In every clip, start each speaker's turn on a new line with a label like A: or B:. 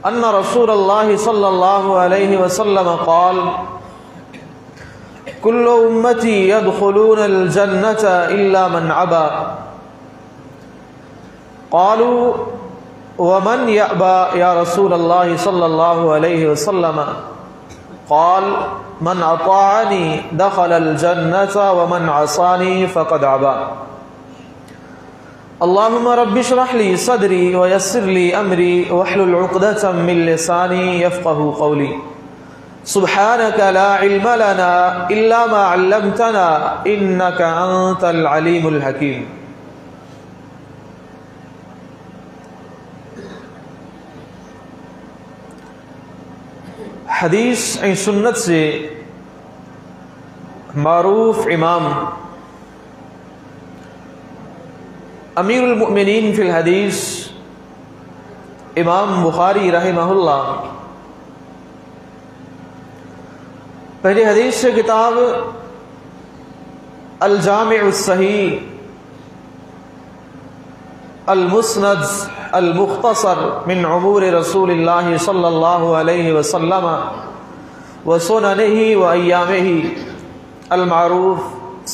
A: अन्ना रसूलल्लाह सल्लल्लाहु अलैहि वसल्लम क़ाल कुल्लु उम्मती यदखुलूनल जन्नत इल्ला मन अबा क़ालू वमन यअबा या रसूलल्लाह सल्लल्लाहु अलैहि वसल्लम क़ाल मन अताअनी दखलल जन्नत वमन असानी फ़क़द अबा। अल्लाहुम्मा रब्बि इश्रह ली सदरी व यस्सिर ली अमरी वहलुल उक़दतम मिन लिसानी यफ़क़हू क़ौली। सुब्हानका ला इल्म लना इल्ला मा अल्लमतना इन्नका अंतल अलीमुल हकीम। हदीस ऐं सुन्नत से मारूफ इमाम अमीरुल मुमिनीन फिल हदीस इमाम बुखारी रहमहुल्लाह पहली हदीस से किताब अल जामिउस सहीह अल मुस्नद अल मुख्तसर मिन उमूर रसूलिल्लाह सल्लल्लाहु अलैहि वसल्लम व सुननिही व अय्यामिही अल मारूफ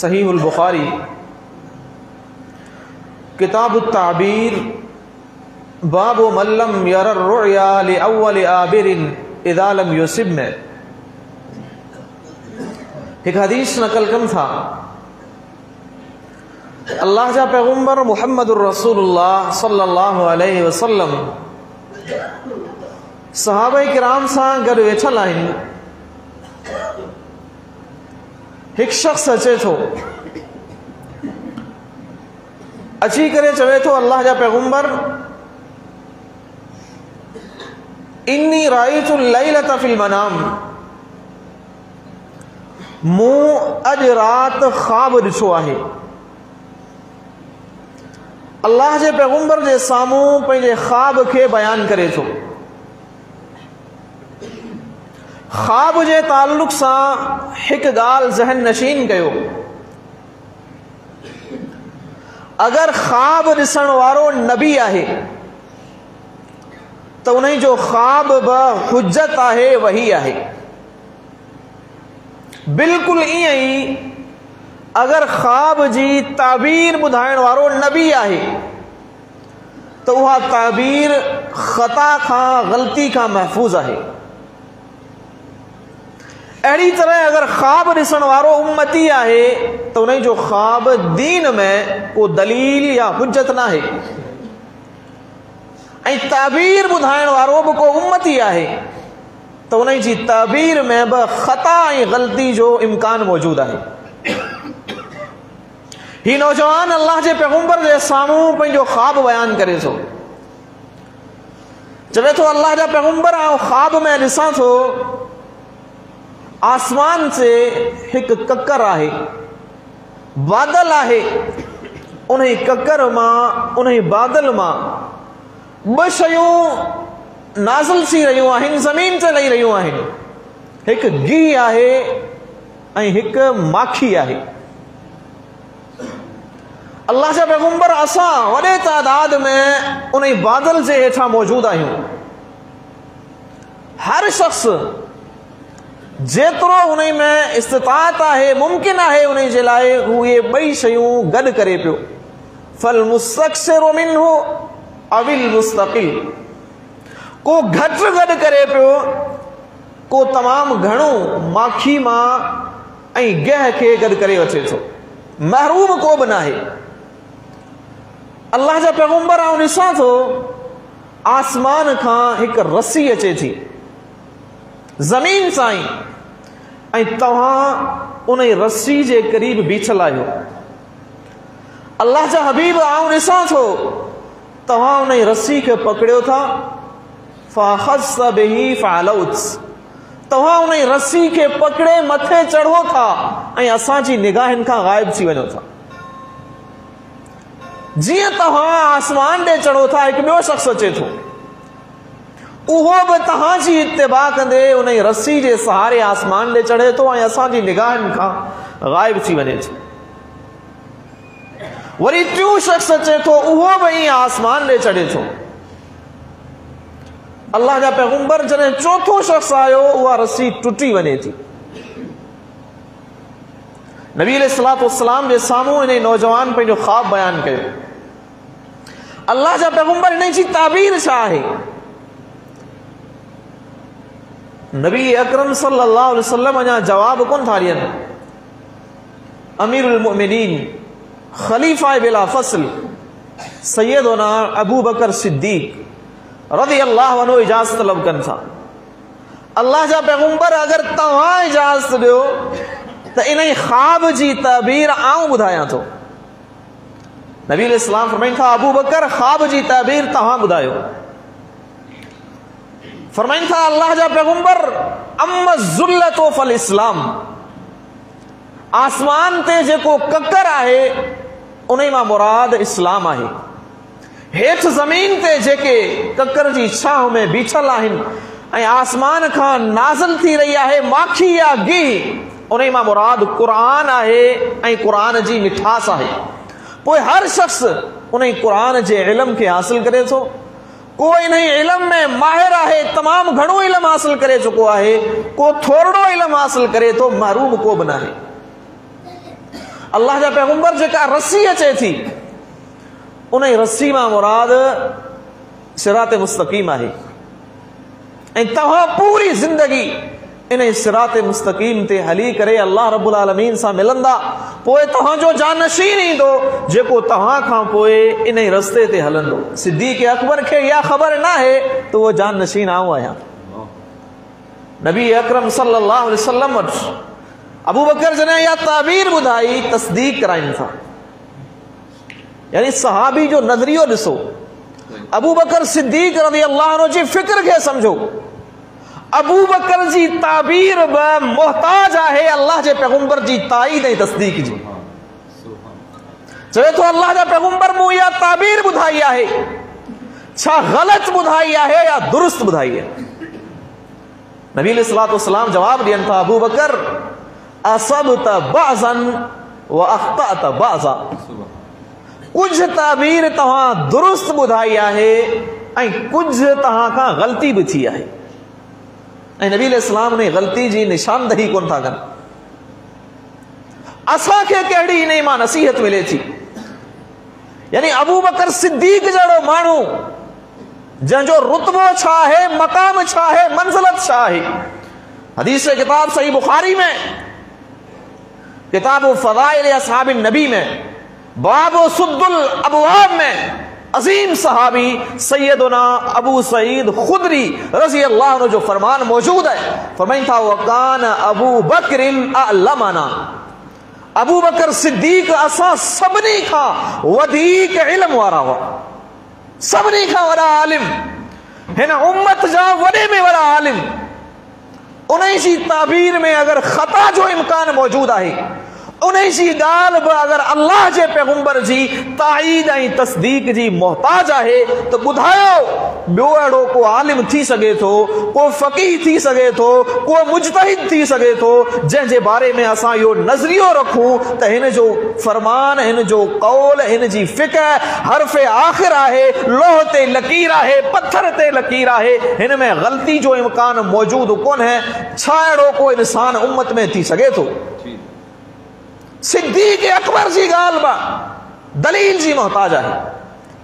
A: सहीहुल बुखारी किताब ताबीर बाब मल्लम यरर रुया लि अव्वल आबिरिन इदा लम युसिब में एक हदीस नकल कम था। अल्लाह जा पैगम्बर मुहम्मदुर रसूलुल्लाह सल्लल्लाहु अलैहि वसल्लम सहाबा किराम सां गॾु वेठल आहिनि। हिकु शख्स अचे थो, अची करे चवे थो अल्लाह जा पैगम्बर इन्नी राइतु लैलत फिल मनाम, मूं अॼु राति ख्वाब ॾिठो आहे। अल्लाह जे पैगम्बर जे साम्हूं पंहिंजे ख्वाब खे बयान करे थो। ख्वाब जे ताल्लुक़ सां हिकु ॻाल्हि ज़हन नशीन कयो, अगर ख्वाब ॾिसण वारो नबी आहे त उन जो ख्वाब बि हुज्जत आहे, वही आहे। बिल्कुलु ईअं ई अगर ख्वाब जी ताबीर ॿुधाइण वारो नबी आहे त उहा ताबीर ख़ता खां ग़लती खां महफ़ूज़ आहे। अहिड़ी तरह अगर ख्वाब ॾिसण वारो उम्मती आहे त उन जो ख्वाब दीन में को दलील या हुज्जत न आहे, ऐं ताबीर ॿुधाइण वारो बि को उम्मती आहे त उन जी ताबीर में बि ख़ता ऐं ग़लती जो इम्कान मौजूदु आहे। ही नौजवान अल्लाह जे पैगम्बर जे साम्हूं पंहिंजो ख्वाब बयान करे थो। चवे थो अल्लाह जा पैगम्बर आउं ख्वाब में ॾिसां थो आसमान से हिकु ककर आहे, बादल आहे, उन ककर मां उन बादल मां ॿ शयूं नाज़िल थी रहियूं आहिनि, ज़मीन ते लही रहियूं आहिनि। हिकु गीहु आहे ऐं हिकु माखी आहे। अल्लाह जा पैगम्बर असां वॾे तादाद में उन बादल जे हेठां मौजूदु आहियूं। हर शख्स जेतिरो उन में इस्तिताअत आहे, मुमकिन आहे, उन जे लाइ उहे ॿई शयूं गॾु करे पियो। फल मुस्तक्सिरु मिन्हु अविल मुस्तकिल, को घटि गॾु करे पियो, को तमामु घणो माखी मां ऐं गह खे गॾु करे वठे थो। महरूम को बि न आहे। अल्लाह जा पैगम्बर आउं ॾिसां थो आसमान खां हिकु रस्सी अचे थी ज़मीन सां ई, ऐं तव्हां उन रस्सी जे क़रीब बीठल आहियो। अल्लाह जा हबीब आउं ॾिसां थो तव्हां उन रस्सी खे पकड़ियो था, फ़अख़ज़्त बिही फ़अलौत, तव्हां उन रस्सी खे पकड़े मथे चढ़ो था ऐं असांजी निगाहनि खां ग़ाइब थी वञो था। जीअं तव्हां आसमान ॾे चढ़ो था, हिकु ॿियो शख़्स अचे थो, उहो बि तव्हांजी इत्तिबा कंदे उन रस्सी जे सहारे आसमान ॾे चढ़े थो ऐं असांजी निगाहनि खां ग़ाइब थी वञे थो। वरी टियों शख़्स अचे थो, उहो बि ईअं आसमान ॾे चढ़े थो। अल्लाह जा पैगंबर जॾहिं चौथो शख्स आयो उहा रस्सी टुटी वञे थी। नबी अलैहिस्सलातु वस्सलाम जे साम्हूं इन नौजवान पंहिंजो ख्वाब बयान कयो। अल्लाह जा पैगंबर इन जी ताबीर छा आहे? नबी अकरम सल्लल्लाहु अलैहि वसल्लम अञा जवाब कोन था ॾियनि। अमीरुल मुमिनीन खलीफा बिला फस्ल सैयदना अबू बकर सिद्दीक रज़ी अल्लाहु अन्हु इजाज़त तलब कनि था। अल्लाह जा पैगंबर अगर तव्हां इजाज़त ॾियो त इन ख्वाब जी ताबीर आऊं ॿुधायां थो। नबी अलैहिस्सलाम फरमाइनि था अबू बकर ख्वाब जी ताबीर तव्हां ॿुधायो। फरमाइनि था अल्लाह जा पैगंबर अम्मा ज़ुल्लतो फल इस्लाम, आसमान ते जेको ककर आहे उन मां मुराद इस्लाम आहे। हेठि ज़मीन ते जेके ककर जी छांव में बीठल आहिनि ऐं आसमान खां नाज़िल थी रही आहे माखी या गिह, उन मां मुराद क़ुरान आहे ऐं क़ुरान जी मिठास आहे। पोइ हर शख्स उन क़ुरान जे इल्म खे हासिल करे थो। को इन इल्म में माहिर आहे, तमामु घणो इल्म हासिल करे चुको आहे, को थोरो इल्म हासिल करे थो, महरूम को बि न आहे। अल्लाह जा पैगंबर जेका रस्सी अचे थी उन रस्सी मां मुराद सिरात मुस्तक़ीम आहे ऐं तव्हां पूरी ज़िंदगी इन सिरात मुस्तक़ीम ते हली करे अल्लाह रब्बुल आलमीन सां मिलंदा। पोइ तव्हांजो जानशीन ईंदो जेको तव्हां खां पोइ इन रस्ते ते हलंदो। सिद्दीक़ अकबर खे इहा ख़बर न आहे त उहो जानशीन आऊं आहियां। नबी अकरम सल्लल्लाहु अलैहि वसल्लम वटि अबू बकर जॾहिं इहा ताबीर ॿुधाई तस्दीक कराइनि था। यानी सहाबी जो नज़रियो ॾिसो, अबू बकर सिद्दीक़ रज़ी अल्लाह अन्हु जी फिक्र खे समझो। अबू बकर जी ताबीर बि मोहताज आहे अल्लाह जे पैगंबर जी ताईद ऐं तस्दीक जी। चवे थो अल्लाह जा पैगंबर मूं इहा ताबीर ॿुधाई आहे, छा ग़लत ॿुधाई आहे या दुरुस्त ॿुधाई आहे? नबी अलैहिस्सलातु वस्सलाम जवाब ॾियनि था अबू बकर असबत बाज़न व अख़्तअत बाज़ा, कुझु ताबीर तव्हां दुरुस्त ॿुधाई आहे ऐं कुझु तव्हां खां ग़लती बि थी आहे। ऐं नबी अलैहिस्सलाम ने ग़लती जी निशानदही कोन था कनि। असांखे कहिड़ी इन मां नसीहत मिले थी? यानी अबू बकर सिद्दीक़ जहिड़ो माण्हू जंहिंजो रुतबो छा आहे, मक़ाम छा आहे, मंज़िलत छा आहे। हदीस किताब सही बुखारी में किताब फ़ज़ाइल असहाबिन नबी में बाब सुद्दुल अबवाब में अजीम सहाबी सैयदना अबू सईद खुदरी रज़ी अल्लाह अन्हु जो फरमान मौजूद है। फरमाइनि था वकान अबू बकरिन अअलमना, अबू बकर सिद्दीक़ असां सभिनी खां वधीक इल्म वारा हुआ, सभिनी खां वॾा आलिम, हिन उम्मत जा वॾे में वॾा आलिम। उन जी ताबीर में अगर ख़ता जो इम्कान मौजूद आहे, उन जी ॻाल्हि बि अगरि अल्लाह जे पैगंबर जी ताईद ऐं तस्दीक जी मोहताज आहे त ॿुधायो ॿियो अहिड़ो को आलिम थी सघे थो, को फ़क़ीह थी सघे थो, को मुजतहिद थी सघे थो जंहिंजे बारे में असां इहो नज़रियो रखूं त हिन जो फरमान, हिन जो कौल, हिन जी फ़िक़ह हर्फ़े आख़िर आहे, लोह ते लकीर आहे, पत्थर ते लकीर आहे, हिन में ग़लती जो इम्कान मौजूद कोन है। छा अहिड़ो को इंसान उम्मत में थी सघे थो? सिद्दीक़ अकबर जी ॻाल्हि बि दलील जी मोहताज आहे,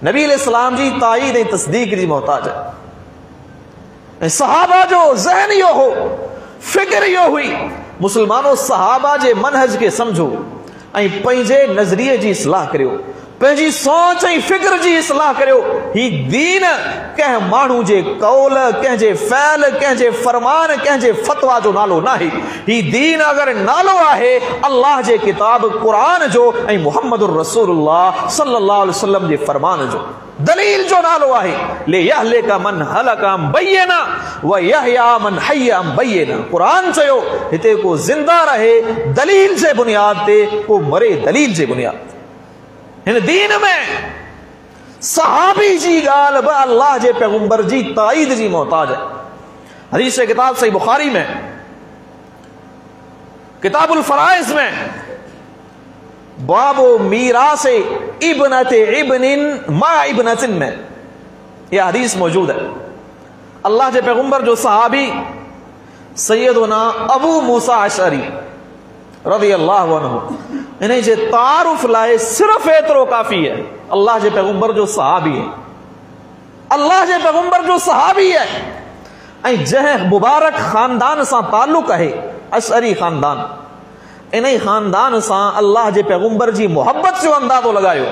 A: नबी अलैहिस्सलाम जी ताईद ऐं तस्दीक जी मोहताज आहे। ऐं सहाबा जो ज़हन इहो हो, फिक्र इहो हुई। मुस्लमानो सहाबा जे मनहज खे समझो ऐं पंहिंजे नज़रिए जी इस्लाह करियो, पंहिंजी सोच ऐं फिक्र जी इस्लाह करियो। ही दीन कंहिं माण्हू जे कौल, कंहिंजे फ़ैल, कंहिंजे फरमान, कंहिंजे फतवा जो नालो न आहे। ही दीन अगर नालो आहे अल्लाह जे किताब क़ुरान जो ऐं मुहम्मदुर रसूलुल्लाह सल्लल्लाहु अलैहि वसल्लम जे फरमान जो, दलील जो नालो आहे। ले यहलिका मन हलका अम बय्यना व यहया मन हय्या अम बय्यना। क़ुरान चयो हिते को ज़िंदा रहे दलील जे बुनियाद ते, को मरे दलील जे बुनियाद ते। हिन दीन में सहाबी जी ॻाल्हि बि अल्लाह जे पैगंबर जी ताईद जी मोहताज है। हदीस किताब सही बुखारी में किताबुल फराइज़ में बाबो मीरास इब्नते इब्निन मा इब्नतिन में यह हदीस मौजूद है। अल्लाह जे पैगंबर जो सहाबी सैयदुना अबू मूसा अशअरी रज़ियल्लाहु अन्हु, इन्हें जे तारुफ लाए सिर्फ एतिरो काफ़ी है, अल्लाह जे पैगंबर जो सहाबी है, अल्लाह जे पैगंबर जो सहाबी है, ऐं जंहिं मुबारक ख़ानदान सां ताल्लुक़ है अशअरी ख़ानदान, इन ख़ानदान सां अल्लाह जे पैगंबर जी मोहब्बत जो अंदाज़ो लगायो।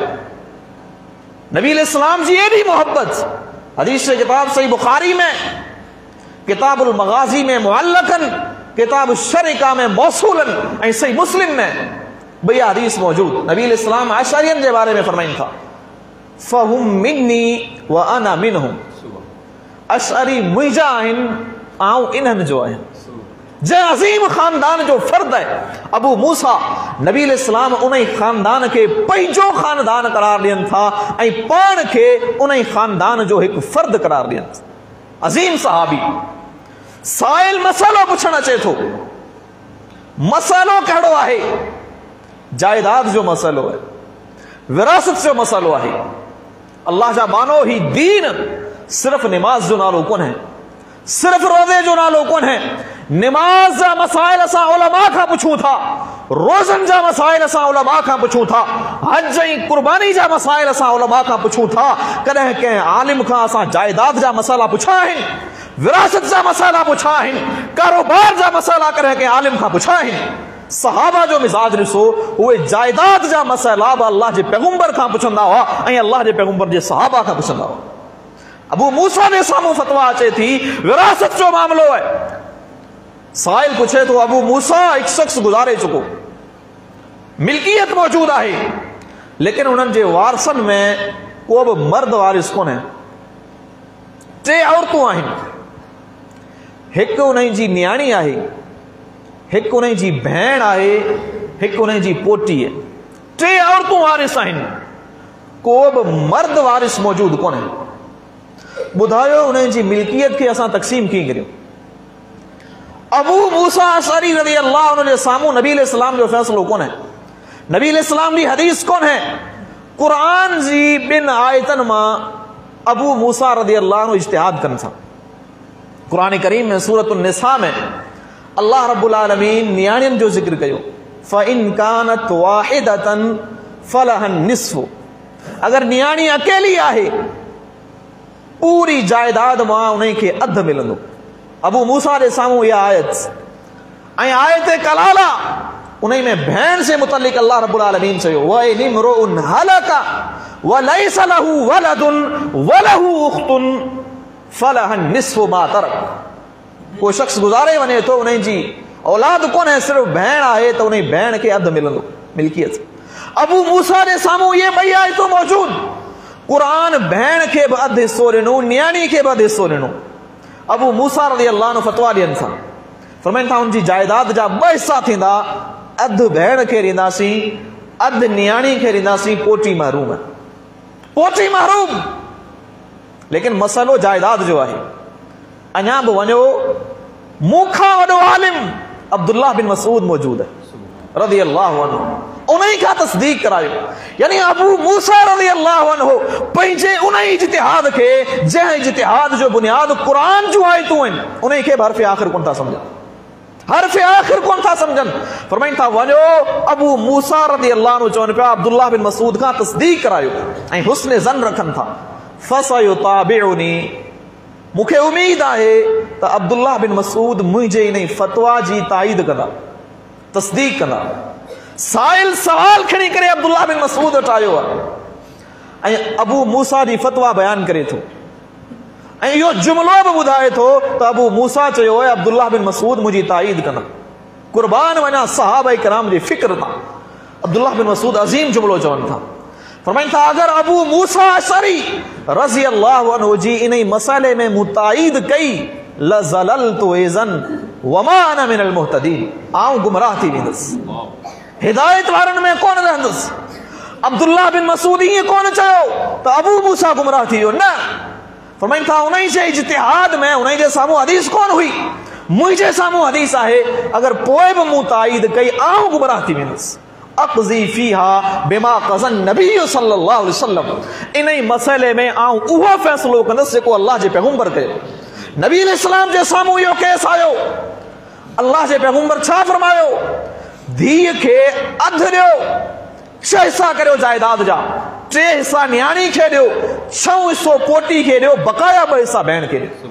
A: नबी अलैहिस्सलाम जी एडी मोहब्बत, हदीस किताब सही बुखारी में, किताबुल मगाजी में मुअल्लकन, किताब शरिका में मौसूलन, ऐं सही मुस्लिम में भैया हदीस मौजूद। नबी अलैहिस्सलाम अशअरियन के बारे में फरमाइन था, फहुम मिन्नी व अना मिनहुम, अशअरी मुंहिंजा आहिनि, आऊं इन्हनि जो आहियां। जंहिं अज़ीम ख़ानदान जो फ़र्द है अबू मूसा, नबी अलैहिस्सलाम उन ख़ानदान के पंहिंजो ख़ानदान करार ॾियनि था ऐं पाण खे उन ख़ानदान जो हिकु फ़र्द करार ॾियनि था। अज़ीम सहाबी। साइल मसलो पुछण अचे थो, मसलो कहिड़ो आहे? जायदाद जो मसलो है, विरासत जो मसलो आहे। अल्लाह जा बानो ही दीन सिर्फ निमाज जो नालो कोन है, सिर्फ रोज़े जो नालो कोन है। निमाज जा मसाइल असां उलमा खां पुछूं था, रोज़न जा मसाइल असां उलमा खां पुछूं था, हज ऐं कुर्बानी जा मसाइल असां उलमा खां पुछूं था। कॾहिं कंहिं आलिम खां असां जायदाद जा मसाला पुछा आहिनि, विरासत जा मसाला पुछा आहिनि, कारोबार जा मसाला कॾहिं कंहिं आलिम खां पुछा आहिनि? सहाबा जो मिजाज ॾिसो, उहे जायदाद जा मसाइला बि अल्लाह जे पैगंबर खां पुछंदा हुआ ऐं अल्लाह जे पैगंबर जे सहाबा खां पुछंदा हुआ। अबू मूसा जे साम्हूं फतवा अचे थी, विरासत जो मामलो है। साइल पूछे तो अबू मूसा एक शख्स गुजारे चुको, मिल्कियत मौजूद है, लेकिन उन्हनि जे वारसन में को बि मर्द वारिस कोन है। 3 औरतूं आहिनि, हिकु उन्हनि जी न्याणी आहे, हिकु उन्हनि जी भेण आहे, हिकु उन्हनि जी पोटी है। 3 औरतूं वारिस आहिनि, को बि मर्द वारिस मौजूद कोन है। ॿुधायो उन्हनि जी मिल्कियत खे असां तक़सीम कीअं करियूं? अबू मूसा अशअरी रज़ियल्लाहु अन्हु जे साम्हूं नबी अलैहिस्सलाम जो फ़ैसिलो कोन है, नबी अलैहिस्सलाम जी हदीस कोन है। कुरान जी 2 आयतन मां अबू मूसा रज़ियल्लाहु अन्हु इज्तिहाद कनि था। कुरान करीम में सूरत निसा में अल्लाह रब्बुल आलमीन नियाणियुनि जो ज़िक्र कयो, फ़इन कानत वाहिदतन फलहन निस्फ़ु, अगर नियाणी अकेली आहे पूरी जायदाद मां उन्हें के अध मिलंदो। अबू मूसा जे साम्हूं इहा आयत ऐं आयत कलाला, उन्हीं में भेण से मुतल्लिक अल्लाह रब्बुल आलमीन चयो, व इन इम्रुउन हलका व लैस लहू वलदुन व लहू उख्तुन फलहन निस्फ़ु मा तरक। कोई शख्स गुजारे वने तो उन्हीं जी औलाद कोन है, सिर्फ भेण आहे तो उन्हीं भेण के अध मिलंदो मिल्कियत। अबू मूसा जे साम्हूं ये 2 आयतूं मौजूद। कुरान भेण के बि अधु हिस्सो ॾिनो, न्याणी के बि अधु हिस्सो ॾिनो। अबू मूसा रज़ियल्लाहु अन्हु फतवा ॾियनि था, फरमाइनि था उनजी जायदाद जा 2 हिस्सा थींदा, अधु भेण खे ॾींदासीं, अधु न्याणी खे ॾींदासीं, पोटी महरूम, पोटी महरूम। लेकिन मसलो जायदाद जो आहे। अञा बि वञो, मूंखां वॾो आलिम अब्दुल्लाह बिन मसूद मौजूद है रज़ियल्लाहु अन्हु, उन्हीं का तस्दीक करायो। यानी अबू मूसा रज़ियल्लाहु अन्हु पंहिंजे उन्हीं इज्तिहाद के, जंहिं इज्तिहाद जो बुनियाद कुरान जो आयतूं आहिनि, उन्हीं खे हर्फ़ आख़िर कोन था सम्झनि, हर्फ़ आख़िर कोन था सम्झनि। फरमाइनि था वञो, अबू मूसा रज़ियल्लाहु अन्हु चवनि पिया अब्दुल्लाह बिन मसूद खां तस्दीक करायो ऐं हुस्न ज़न रखनि था, फसयुताबिउनी, मूंखे उम्मीद आहे त अब्दुल्लाह बिन मसूद मुंहिंजे इन फतवा जी ताईद कंदा, तस्दीक कंदा। साइल सवाल खणी करे अब्दुल्लाह बिन मसूद वटि आयो आहे ऐं अबू मूसा जी फतवा बयान करे थो ऐं इहो जुमिलो बि ॿुधाए थो त अबू मूसा चयो आहे अब्दुल्लाह बिन मसूद मुंहिंजी ताईद कंदा। कुर्बान वञा सहाबा किराम जी फिक्र तां, अब्दुल्लाह बिन मसूद अज़ीम जुमिलो चवनि था। फरमाइनि था अगर अबू मूसा अशअरी रज़ियल्लाहु अन्हु जी इन मसले में मुताईद कई, लज़ललतु इज़न वमा अना मिनल मुहतदीन, आऊं गुमराह थी वेंदुसि, हिदायत वारनि में कोन रहंदुसि। अब्दुल्लाह बिन मसूद ईअं कोन चयो त अबू मूसा गुमराह थी वियो, न। फरमाइनि था उन्हीं जे इज्तिहाद में, उन्हीं जे साम्हूं हदीस कोन हुई, मुंहिंजे साम्हूं हदीस आहे, अगर पोइ बि मूं ताईद कई आऊं गुमराह थी वेंदुसि। अक़ज़ी फ़ीहा बिमा क़ज़न नबी सल्लल्लाहु अलैहि वसल्लम, इन मसइले में आऊं उहो फ़ैसिलो कंदुसि जेको अल्लाह जे पैगंबर कयो। नबी अलैहिस्सलाम जे साम्हूं इहो केस आयो, अल्लाह जे पैगंबर छा फरमायो, धीअ खे अधु ॾियो, 6 हिस्सा करियो जायदाद जा, 3 हिस्सा न्याणी खे ॾियो, 6 हिस्सो पोटी खे ॾियो, बकाया 2 हिस्सा भेण खे ॾियो।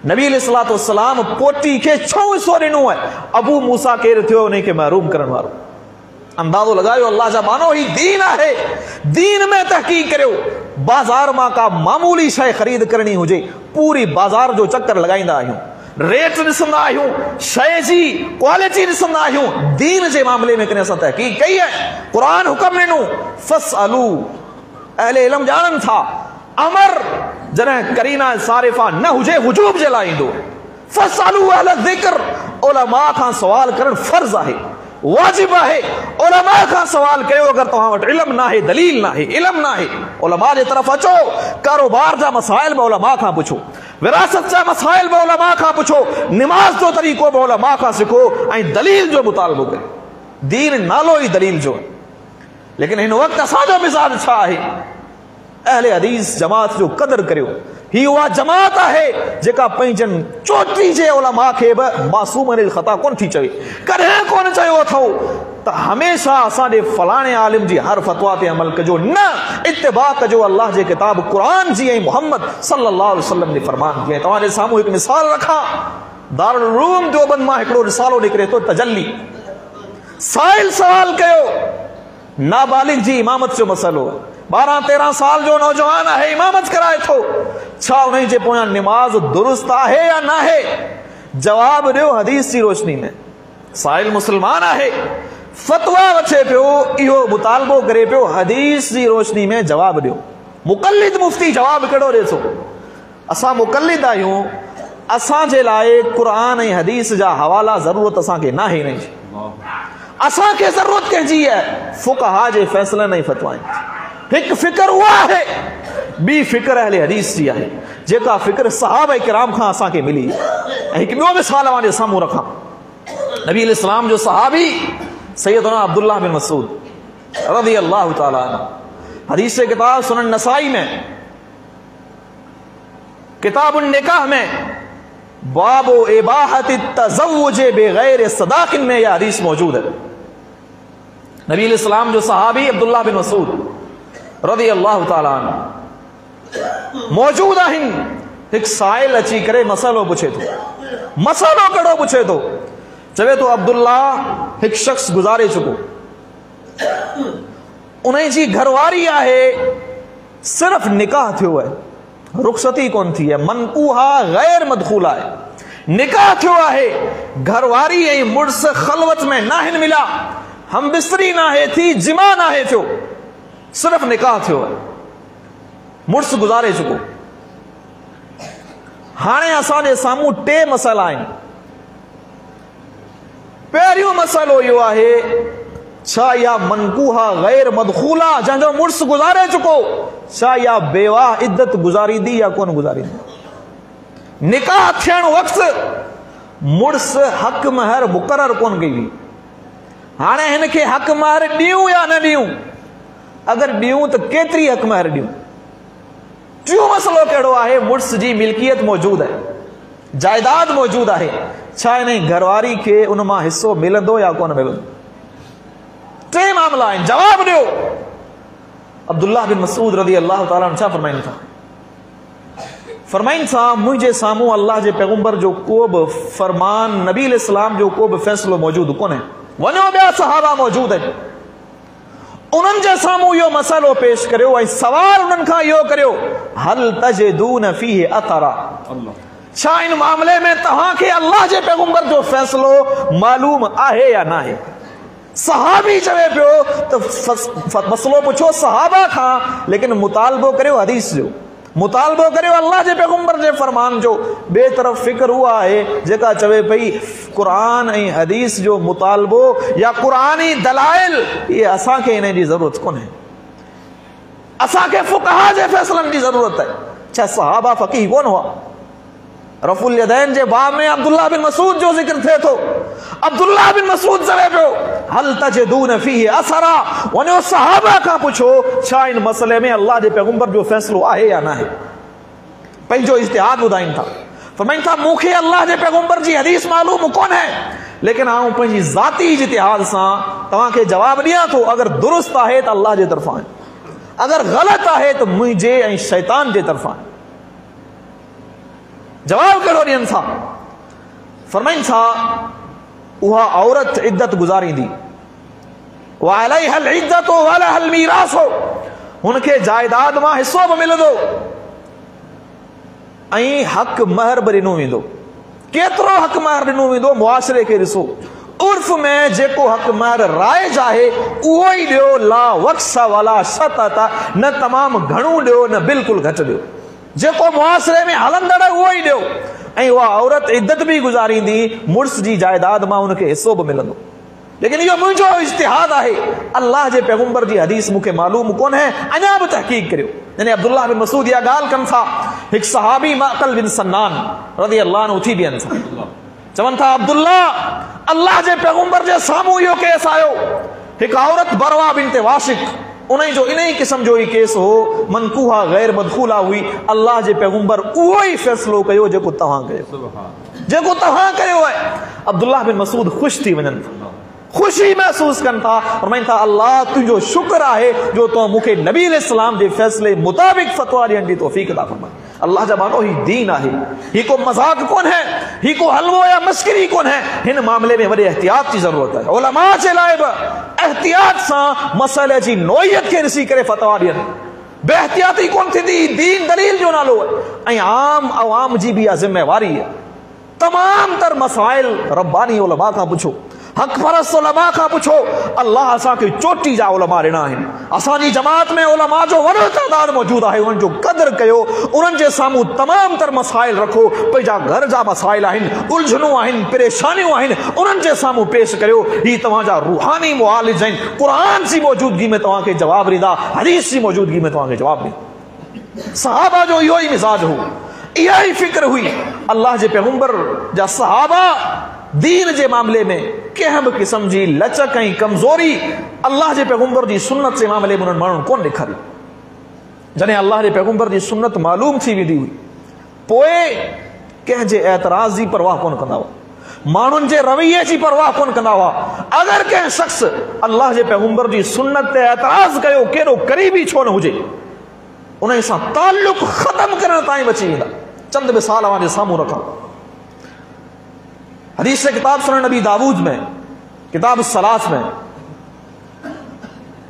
A: नबी अलैहिस्सलातु वस्सलाम पोटी खे 6 हिस्सो ॾिनो आहे। अबू मूसा केरु थियो उन खे महरूम करण वारो? अंदाज़ो लगायो, अल्लाह जा मानो ही दीन आहे। दीन में तहकीक करियो। बाजार मां का मामूली शइ ख़रीद करणी हुजे, पूरी बाजार जो चक्कर लगाईंदा आहियूं, रेट ॾिसंदा आहियूं, शइ जी क्वालिटी ॾिसंदा आहियूं। दीन जे मामले में कॾहिं असां तहकीक कई आहे? क़ुरान हुक्म ॾिनो, फसअलू, अहले इल्म ॼाणनि था, अमर जॾहिं करीना सारिफा न हुजे हुजूब जे लाइ ईंदो। फसअलू अहल ज़िक्र, उलमा खां सवाल करणु फर्ज़ आहे, वाजिब आहे। उलमा खां सवाल कयो। अगर तव्हां वटि इल्म ना है, दलील ना है, इल्म ना है, उलमा जे तरफ़ अचो। कारोबार जा मसाइल बि उलमा खां पुछो, विरासत जा मसाइल बि उलमा खां पुछो, निमाज़ जो तरीक़ो बि उलमा खां सिखो ऐं दलील जो मुतालबो कयो। दीन नालो ई दलील जो आहे। लेकिन हिन वक़्तु असांजो मिज़ाज छा आहे? अहले हदीस जमात जो क़दर करियो। ही उहा जमात आहे जेका पंहिंजनि चोटी जे उलमा खे बि मासूम अनिल ख़ता कोन थी चवे। कॾहिं कोन चयो अथव त हमेशा असांजे फलाणे आलिम जी हर फतवा ते अमल कजो। न, इत्तिबा कजो अल्लाह जे किताब क़ुरान जी ऐं मोहम्मद सल्लल्लाहु अलैहि वसल्लम जे फरमान जी। तव्हांजे साम्हूं हिकु मिसाल रखां। दारुल उलूम देवबंद मां हिकिड़ो रिसालो निकिरे थो, तजल्ली। साइल सवाल कयो, नाबालिग जी इमामत जो मसइलो। 12-13 साल जो नौजवान है, इमामत कराए थो, छा उन जे पोयां निमाज दुरुस्त आहे या न आहे? जवाब ॾियो हदीस जी रोशनी में। साइल मुसलमान आहे, फतवा वठे पियो, इहो मुतालबो करे पियो, हदीस जी रोशनी में जवाब ॾियो। मुक़ल्लिद मुफ्ती जवाब कहिड़ो ॾिए थो? असां मुक़ल्लिद आहियूं, असांजे लाइ क़ुरान ऐं हदीस जा हवाला ज़रूरत असांखे न आहे। हिन जी असांखे ज़रूरत कंहिंजी आहे? फुक़हा जे फ़ैसिलनि ऐं फतवाउनि। हिकु फ़िक्र उहा आहे, ॿी फ़िक्र अहले हदीस जी आहे, जेका फ़िक्र सहाबा किराम खां असांखे मिली। ऐं हिकु ॿियो मिसाल तव्हांजे साम्हूं रखां। नबी अलैहिस्सलाम जो सहाबी सैयदना अब्दुल्लाह बिन मसूद रज़ी अल्लाह तआला अन्हु, हदीस से किताब सुनन नसाई में, किताबुन निकाह में, बाबो इबाहति तज़व्वुज बगैर सदाक़िन में यह हदीस मौजूद है। नबी अलैहिस्सलाम जो सहाबी अब्दुल्लाह बिन मसूद रज़ी अल्लाह तआला अन्हु मौजूद आहिनि। हिकु साइल अची करे मसइलो पुछे थो। मसइलो कहिड़ो पुछे थो? चवे थो, अब्दुल्ला, हिकु शख़्स गुज़ारे चुको, उन जी घरवारी आहे, सिर्फ़ निकाह थियो आहे, रुख़सती कोन थी आहे, मनकूहा गैर मदखूला आहे। निकाह थियो आहे, घरवारी ऐं मुड़स ख़लवत में नाहिन मिला, हम बिस्तरी नाहे थी, जिमा नाहे थियो, सिर्फ़ निकाह थियो आहे, मुड़स गुज़ारे चुको। हाणे असांजे साम्हूं 3 मसइला आहिनि। पहिरियों मसइलो इहो आहे, छा इहा मनकूहा गैर मदखूला जंहिंजो मुड़स गुज़ारे चुको, छा इहा बेवाह इद्दत गुज़ारींदी या कोन गुज़ारींदी? निकाह थियण वक़्तु मुड़स हक़ महर मुक़रर कोन कई हुई। हाणे हिन खे हक़ महर ॾियूं या न ॾियूं? अगरि ॾियूं त केतिरी हक़ महर ॾियूं? टियों मसइलो कहिड़ो आहे? मुड़स जी मिल्कियत मौजूद आहे, जायदाद मौजूद आहे, छा हिन घरवारी खे उन मां हिस्सो मिलंदो या कोन मिलंदो? 3 मामला आहिनि, जवाब ॾियो। अब्दुल्लाह बिन मसूद रज़ी अल्लाह तआला अन्हु छा फरमाइनि था? फरमाइनि था, मुंहिंजे साम्हूं अल्लाह जे पैगंबर जो को बि फरमान, नबी अलैहिस्सलाम जो को बि फ़ैसिलो मौजूद कोन्हे। वञो, ॿिया सहाबा मौजूद आहिनि, उन्हनि जे साम्हूं इहो मसइलो पेश करियो ऐं सवाल उन्हनि खां इहो करियो, हल तजिदून फीहि अथरा, छा इन मामले में तव्हांखे अल्लाह जे पैगंबर जो फ़ैसिलो मालूम आहे या न आहे? सहाबी चवे पियो त मसइलो पुछो सहाबा खां, लेकिन मुतालबो करियो हदीस जो, मुतालबो करियो अल्लाह जे पैगंबर जे फरमान जो। ॿिए तरफ़ फ़िक्र उहा आहे जेका चवे पई क़ुरान ऐं हदीस जो मुतालबो या क़ुरानी दलाइल, इहे असांखे इन जी ज़रूरत कोन्हे, असांखे फ़ुक़हा जे फ़ैसिलनि जी ज़रूरत आहे। छा सहाबा फ़क़ीह कोन हुआ? रफ़ुल यदैन जे बाब में अब्दुल्लाह बिन मसूद जो ज़िक्र थिए थो। अब्दुल्लाह बिन मसूद चवे पियो, हल तजिदून फीहि असरा, वञो सहाबा खां पुछो, छा इन मसइले में अल्लाह जे पैगंबर जो फ़ैसिलो आहे या न आहे? पंहिंजो इज्तिहाद ॿुधाइनि था। फरमाइनि था मूंखे अल्लाह जे पैगंबर जी हदीस मालूम कोन है, लेकिन आऊं पंहिंजी ज़ाती इज्तिहाद सां तव्हांखे जवाब ॾियां थो। अगर दुरुस्त आहे त अल्लाह जे तरफ़ां आहे, अगर ग़लत आहे त मुंहिंजे ऐं शैतान जे तरफ़ां आहे। जवाब कहिड़ो ॾियनि था? फरमाइनि था उहा औरत इद्दत गुज़ारींदी, वअलैहल इद्दतु वलहल मीरास, हुनखे जायदाद मां हिस्सो बि मिलंदो ऐं हक़ महर बि ॾिनो वेंदो। केतिरो हक़ महर ॾिनो वेंदो? मुआशिरे खे ॾिसो, उर्फ में जेको हक़ महर राइज आहे उहो ई ॾियो, ला वक्स वला शतत, न तमामु घणो ॾियो न बिल्कुलु घटि ॾियो, जेको मुआशिरे में हलंदड़ उहो ई ॾियो। ऐं उहा औरत इद्दत बि गुज़ारींदी, मुड़ुस जी जायदाद मां हुनखे हिस्सो बि मिलंदो। लेकिन इहो मुंहिंजो इज्तिहाद आहे, अल्लाह जे पैगंबर जी हदीस मूंखे मालूम कोन है, अञा बि तहक़ीक़ करियो। यानी अब्दुल्लाह बिन मसूद इहा ॻाल्हि कनि था। हिकु सहाबी मअक़ल बिन सन्नान रज़ियल्लाहु अन्हु उथी बीहनि था, चवनि था अब्दुल्लाह, अल्लाह जे पैगंबर जे साम्हूं इहो केस आयो। हिकु औरत बरवा बिनते वाशिक, उन जो इन ही क़िस्म जो ही केस हो, मनकूहा गैर मदखूला हुई। अल्लाह जे पैगंबर उहो ही फ़ैसिलो कयो जेको तव्हां कयो, जेको तव्हां कयो आहे। अब्दुल्लाह बिन मसूद ख़ुशि थी वञनि था, खुशी महसूस कनि था, फरमाइनि था अल्लाह तुंहिंजो शुक्र आहे जो तो मूंखे नबी अलैहिस्सलाम जे फ़ैसिले मुताबिक़ फ़तवा ॾियण जी तौफ़ीक़ अता फरमाए। अल्लाह जा मानो ही दीन आहे, ही को मज़ाक कोन है, ही को हलवो या मस्करी कोन है। हिन मामले में वॾे एहतियात जी ज़रूरत है। उलमा जे लाइ बि एहतियात सां मसइले जी नोइयत खे ॾिसी करे फ़तवा ॾियनि, बेहतियाती कोन थींदी। दीन दलील जो नालो है ऐं आम अवाम जी भी ज़िम्मेवारी है। तमाम तर मसाइल रब्बानी उलमा खां पुछो, हक़ परस्त उलमा खां पुछो। अल्लाह असांखे चोटी जा उलमा ॾिना आहिनि, असांजी जमात में उलमा जो वॾो तइदाद मौजूदु आहे। उन्हनि जो क़दुरु कयो, उन्हनि जे साम्हूं तमाम तर मसाइल रखो। पंहिंजा घर जा मसाइल आहिनि, उलझनूं आहिनि, परेशानियूं आहिनि, उन्हनि जे साम्हूं पेश करियो। ही तव्हांजा रूहानी मुआलिज आहिनि, क़ुरान जी मौजूदगी में तव्हांखे जवाब ॾींदा, हदीस जी मौजूदगी में तव्हांखे जवाब ॾींदा। सहाबा जो इहो ई मिज़ाज हो, इहा ही फ़िक्र हुई। अल्लाह जे पैगंबर जा सहाबा दीन जे मामले में कंहिं बि क़िस्म जी लचक ऐं कमज़ोरी अल्लाह जे पैगंबर जी सुन्नत जे मामले में उन्हनि माण्हुनि कोन ॾेखारी। जॾहिं अल्लाह जे पैगंबर जी सुन्नत मालूम थी वेंदी हुई, पोइ कंहिं जे एतराज़ जी परवाह कोन कंदा हुआ, माण्हुनि जे रवैये जी परवाह कोन कंदा हुआ। अगरि कंहिं शख़्स अल्लाह जे पैगंबर जी सुन्नत ते एतराज़ कयो, केॾो करीबी छो न हुजे, उन सां ताल्लुक़ ख़त्म करण ताईं बची वेंदा। चंद मिसाल अवां जे साम्हूं रखां। हदीस किताब सुनन नबी दाऊद में, किताब सलात में,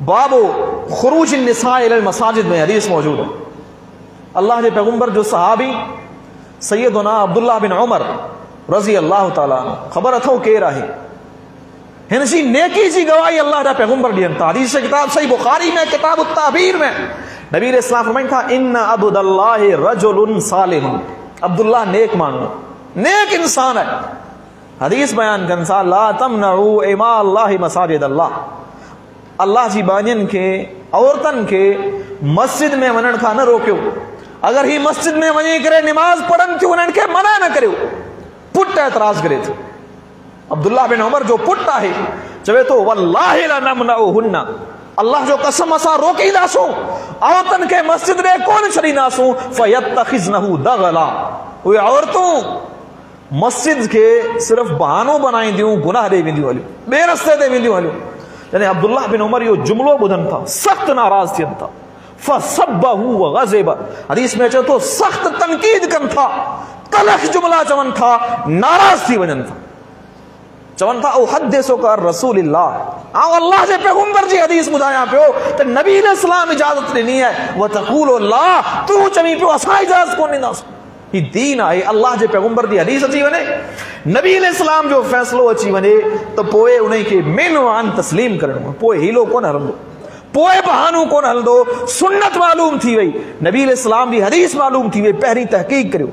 A: बाबो खुरूज निसा इलल मसाजिद में हदीस मौजूद है। अल्लाह के पैगंबर जो सहाबी सैयदना अब्दुल्लाह बिन उमर रज़ी अल्लाह तआला ख़बर अथो केर आहे, हिन जी नेकी जी गवाही अल्लाह जा पैगंबर ॾियनि था। हदीस किताब सही बुखारी में, किताब ताबीर में नबी अलैहिस्सलाम फरमाइनि था इन्न अब्दुल्लाह रजुलुन सालिहुन, अब्दुल्लाह नेक माण्हू, नेक इंसान है। हदीस बयान कनि था ला तमनउ इमा अल्लाह मसाजिद अल्लाह, अल्लाह जी बानियन के औरतन के मस्जिद में वञण खां न रोकियो। अगर ही मस्जिद में वञी करे निमाज पढ़नि थियूं, उन्हनि खे मना न करियो। पुट एतराज़ करे थो, अब्दुल्लाह बिन उमर जो पुट आहे, चवे थो वल्लाहि ला नमनउहुन्ना, अल्लाह जो कसम असां रोकींदासूं, औरतन के मस्जिद ॾे कोन छॾींदासूं। फयत्तखिज़नहु दगला, उहे औरतूं मस्जिद के सिर्फ बहानो बनाईंदियूं, गुनाह ॾे वेंदियूं हलियूं, ॿिए रस्ते ते वेंदियूं हलियूं। यानी अब्दुल्लाह बिन उमर इहो जुमिलो ॿुधनि था, सख़्त नाराज़ थियनि था। फसब्बहु वग़ज़िब, हदीस में अचे थो सख़्त तनकीद कनि था, तलख़ जुमिला चवनि था, नाराज़ थी वञनि था। चवनि था उहद्दिसुका रसूलिल्लाह, ऐं अल्लाह जे पैगंबर जी हदीस ॿुधायां पियो त नबी अलैहिस्सलाम इजाज़त ॾिनी आहे, व तक़ूलु ला, तूं चवीं पियो असां इजाज़त कोन ॾींदासीं। ही दीन आहे। अल्लाह जे पैगंबर जी हदीस अची वञे, नबी अलैहिस्सलाम जो फ़ैसिलो अची वञे, त पोइ उन खे मेनवान तस्लीम करणो, पोइ हीलो कोन हलंदो, पोइ बहानो कोन हलंदो। सुन्नत मालूम थी वई, नबी अलैहिस्सलाम जी हदीस मालूम थी वई, पहिरीं तहक़ीक़ करियो।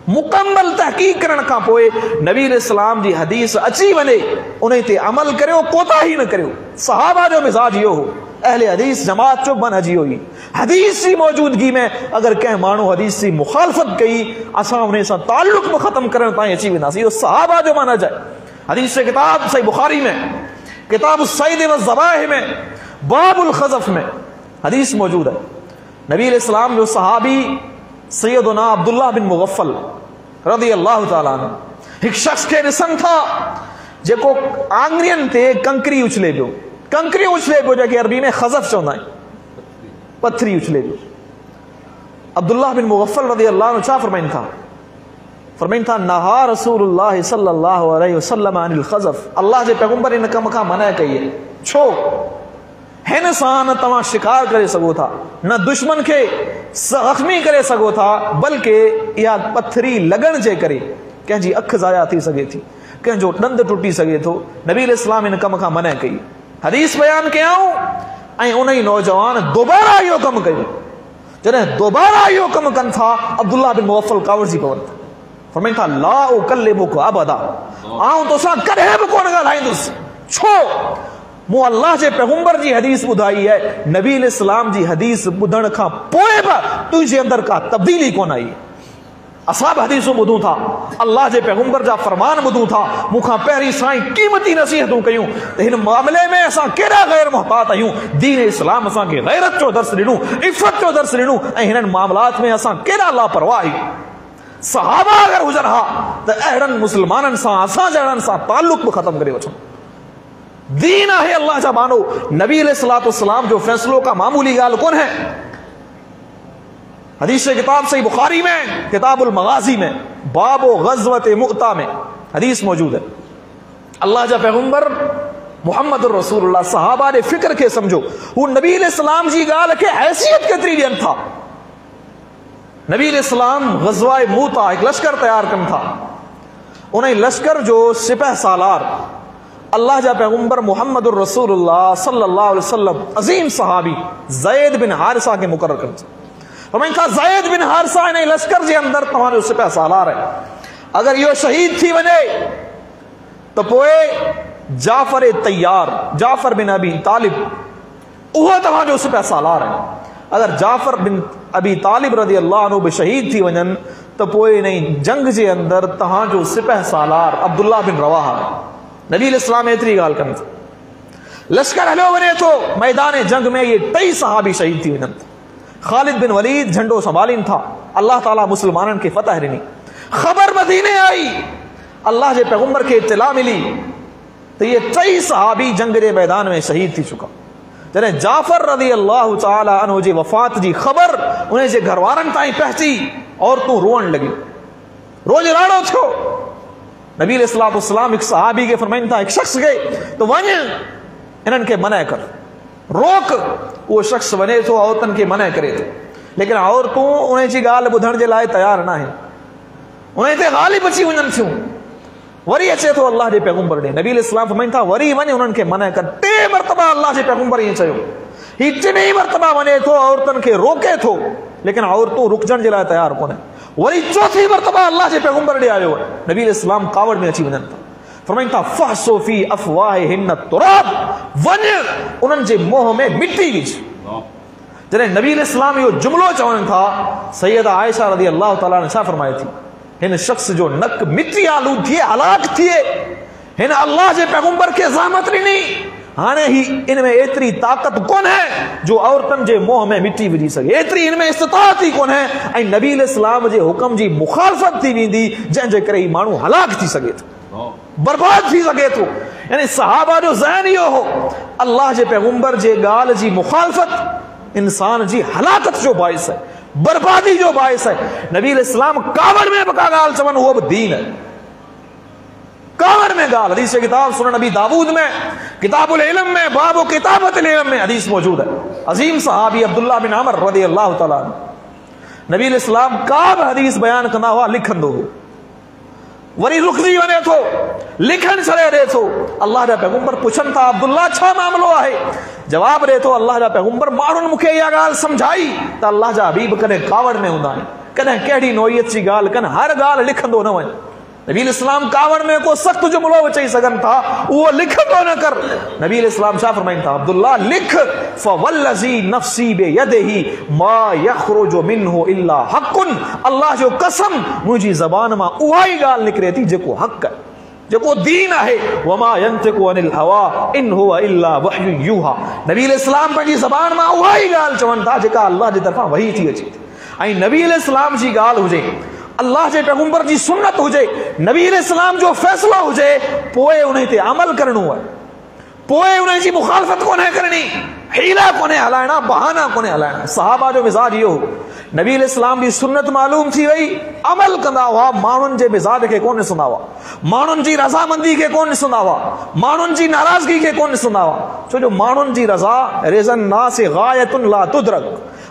A: मुकम्मल तहक़ीक़ करण खां पोइ नबी अलैहिस्सलाम जी हदीस अची वञे, उन ते अमल करियो, कोताही न करियो। सहाबा जो मिज़ाज इहो हो, अहले हदीस जमात जो मनहज इहो ही। हदीस जी मौजूदगी में अगर कंहिं माण्हू हदीस जी मुखालफ़त कई, असां उन सां ताल्लुक़ बि ख़त्म करण ताईं अची वेंदासीं। इहो सहाबा जो मनहज आहे। हदीस किताब सही बुखारी में, किताब सईद व ज़बाइह में, बाबुल ख़ज़फ़ में हदीस मौजूद है। नबी अलैहिस्सलाम जो सहाबी सैयदना अब्दुल्लाह बिन मुग़फ़ल रज़ियल्लाहु ताला अन्हु। हिकु शख़्स खे ॾिसनि था जेको आङिरियुनि ते कंकरी उछले पियो, कंकरी उछले पियो, जेके अरबी में ख़ज़फ़ चवंदा आहिनि, पथरी उछले पियो। अब्दुल्लाह बिन मुग़फ़ल रज़ियल्लाहु अन्हु छा फरमाइनि था? फरमाइनि था नहा रसूलुल्लाह सल्लल्लाहु अलैहि वसल्लम अनिल ख़ज़फ़, अल्लाह जे पैगम्बर इन कम खां मना कई है। छो? हिन सां न तव्हां शिकार करे सघो था, न दुश्मन खे ज़ख़्मी करे सघो था, बल्कि इहा पथरी लॻण जे करे कंहिंजी अखि ज़ाया थी सघे थी, कंहिंजो ॾंद टुटी सघे थो। नबी अलैहिस्सलाम इन कम खां मना कई, हदीस बयान कयऊं ऐं उन ई नौजवान दोबारा इहो कमु कयो। जॾहिं दोबारा इहो कमु कनि था, अब्दुल्लाह बिन मुग़फ़ल कावड़जी पवनि था। फरमाइनि था ला उकल्लिमुक अबदा, आऊं तोसां कॾहिं बि कोन ॻाल्हाईंदुसि। छो? मूं अल्लाह जे पैगम्बर जी हदीस ॿुधाई है, नबी अलैहिस्सलाम जी हदीस ॿुधण खां पोइ बि तुंहिंजे अंदरि का तब्दीली कोन आई। असां बि हदीसूं ॿुधूं था, अल्लाह जे पैगम्बर जा फरमान ॿुधूं था, मूंखां पहिरीं साईं क़ीमती नसीहतूं कयूं त हिन मामले में असां केॾा गैर मुहतात आहियूं। दीन इस्लाम असांखे गैरत जो दर्स ॾिनो, इफ़त जो दर्स ॾिनो, ऐं हिननि मामलात में असां केॾा लापरवाह आहियूं। सहाबा अगरि हुजनि हा त अहिड़नि मुस्लमाननि सां असां जहिड़नि सां ताल्लुक़ बि ख़तमु करे वठूं। दीन आहे अल्लाह जा बानो, नबी अलैहिस्सलाम जो फैसलो का मामूली ॻाल्हि कोन है। हदीस किताब सही बुखारी में किताबुल मगाजी में बाबो ग़ज़वत मुअता में हदीस मौजूद है। अल्लाह जा पैगम्बर मुहम्मद रसूलुल्लाह सहाबा ने फिक्र के समझो, वो नबी अलैहिस्सलाम जी ॻाल्हि खे हैसियत केतिरी ॾियनि था। नबी अलैहिस्सलाम ग़ज़वा मुअता एक लश्कर तैयार कनि था, उन लश्कर जो सिपह सालार अल्लाह जा पैगम्बर मुहम्मद रसूलुल्लाह सल्लल्लाहु अलैहि वसल्लम अजीम सहाबी ज़ैद बिन हारिसा के मुकर्रर कनि। फरमाइनि था ज़ैद बिन हारिसा इन लश्कर जे अंदर तव्हांजो सिपह सालार है, अगर इहो शहीद थी वञे त पोइ जाफ़र तैयार, जाफ़र बिन अबी तालिब, उहो तव्हांजो सिपह सालार है। अगर जाफ़र बिन अबी तालिब रज़ियल्लाहु अन्हु बि शहीद थी वञनि त पोइ इन जंग जे अंदर तव्हांजो सिपह सालार अब्दुल्लाह बिन रवाहा है। नबी अलैहिस्सलाम एतिरी ॻाल्हि कनि था, लश्कर हलियो वञे थो मैदान जंग में, ये टई सहाबी शहीद थी वञनि था। ख़ालिद बिन वलीद झंडो संभालीनि था, अल्लाह ताला मुस्लमाननि खे फतह ॾिनी। ख़बर मदीने आई, अल्लाह जे पैगम्बर खे इत्तला मिली त ये टई सहाबी जंग जे मैदान में शहीद थी चुका। जॾहिं जाफ़र रज़ियल्लाहु ताला अन्हु जी वफ़ात जी ख़बर उन जे घर वारनि ताईं पहुची, औरतूं रोअण लॻियूं, रोज राड़ो थियो। नबी अलैहिस्सलाम हिकु सहाबी खे फरमाइनि था, हिकु शख़्स खे त वञ इन्हनि खे मना कर, रोक। उहो शख़्स वञे थो, औरतुनि खे मना करे थो, लेकिन औरतूं उन जी ॻाल्हि ॿुधण जे लाइ तयारु न आहिनि, उन ते ग़ालिब अची वञनि थियूं। वरी अचे थो अल्लाह जे पैगम्बर ॾे, नबी अलैहिस्सलाम फरमाइनि था वरी वञ उन्हनि खे मना कर। टे मरतबा अल्लाह जे पैगम्बर ईअं चयो, हीउ टिनी मरतबा वञे थो, औरतुनि खे रोके थो, लेकिन औरतूं रुकजण जे लाइ तयारु कोन्हे। वरी चौथी मरतबा अल्लाह जे पैगम्बर ॾे आयो, नबी अलैहिस्सलाम कावड़ में अची वञनि था। फरमाइनि था फ़हसो फ़ी अफ़वाहिहिन तुराब, वञ उन्हनि जे मुंह में मिटी विझ। जॾहिं नबी अलैहिस्सलाम इहो जुमिलो चवनि था, सैयदा आयशा रज़ियल्लाहु ताला अन्हा छा फरमाए थी, हिन शख़्स जो नक मिटी आलू थिए, हलाक थिए, हिन अल्लाह जे पैगम्बर खे ज़हमत ॾिनी। हाणे ही इन में एतिरी ताक़त कोन है जो औरतुनि जे मुंह में मिटी विझी सघे, एतिरी इन में इस्तिताअत ही कोन है, ऐं नबी अलैहिस्सलाम जे हुक्म जी मुखालफ़त थी वेंदी, जंहिंजे करे ही माण्हू हलाक थी सघे थो, बर्बाद थी सघे थो। यानी सहाबा जो ज़हन इहो हो, अल्लाह जे पैगम्बर जे ॻाल्हि जी मुखालफ़त इंसान जी हलाकत जो बाइस है, बर्बादी जो बाइस है। नबी अलैहिस्सलाम कावड़ में बका ॻाल्हि चवनि, उहो बि दीन है। कावड़ में ॻाल्हि, हदीस किताब सुनन नबी दाऊद में किताबुल इल्म में बाबो किताबतुल इल्म में हदीस मौजूद है। अजीम सहाबी अब्दुल्लाह बिन अमर रज़ियल्लाहु ताला नबी अलैहिस्सलाम का बि हदीस बयान कंदा हुआ, लिखंदो हो, वरी रुकजी वञे थो, लिखण छॾे ॾे थो। अल्लाह जा पैगम्बर पुछनि था, अब्दुल्ला छा मामलो आहे? जवाब ॾे थो, अल्लाह जा पैगम्बर माण्हुनि मूंखे इहा ॻाल्हि सम्झाई त अल्लाह जा हबीब कॾहिं कावड़ में हूंदा आहिनि, कॾहिं कहिड़ी नोयत जी ॻाल्हि कनि, हर ॻाल्हि लिखंदो न वञे। नबी अलैहिस्सलाम कावड़ में को सख्त जुमिलो चई सघनि था, उहो लिखंदो न कर। नबी अलैहिस्सलाम छा फरमाइनि था, अब्दुल्ला लिख, फवल्लज़ी नफ़्सी बियदिही मा यख़रुजु मिन्हु इल्ला हक़्क़ुन, अल्लाह जो कसम मुंहिंजी ज़बान मां उहा ई ॻाल्हि निकिरे थी जेको हक़ आहे, जेको दीन आहे। वमा यंतिक़ु अनिल हवा इन हुवा इल्ला वह्युन यूहा, नबी अलैहिस्सलाम पंहिंजी ज़बान मां उहा ई ॻाल्हि चवनि था जेका अल्लाह जी तरफ़ां वही थी अचे थी। ऐं नबी अलैहिस्सलाम जी ॻाल्हि हुजे, अल्लाह जे पैगंबर जी सुन्नत हुजे, नबी अलैहिस्सलाम जो फैसलो हुजे, पोए उन्हें ते अमल करणो है, पोए उन्हें जी मुखालफत कोन्हे करनी, हीला कोन्हे हलाइणा, बहाना कोन्हे हलाइणा। सहाबा जो मिजाज इहो, नबी अलैहिस्सलाम जी सुन्नत मालूम थी वई, अमल कंदा हुआ, माण्हुनि जे मिजाज खे कोन ॾिसंदा हुआ, माण्हुनि जी रज़ामंदी खे कोन ॾिसंदा हुआ, माण्हुनि जी नाराज़गी खे कोन ॾिसंदा हुआ। छो जो माण्हुनि जी रज़ा रिज़न नास गायतुन ला तुदरक,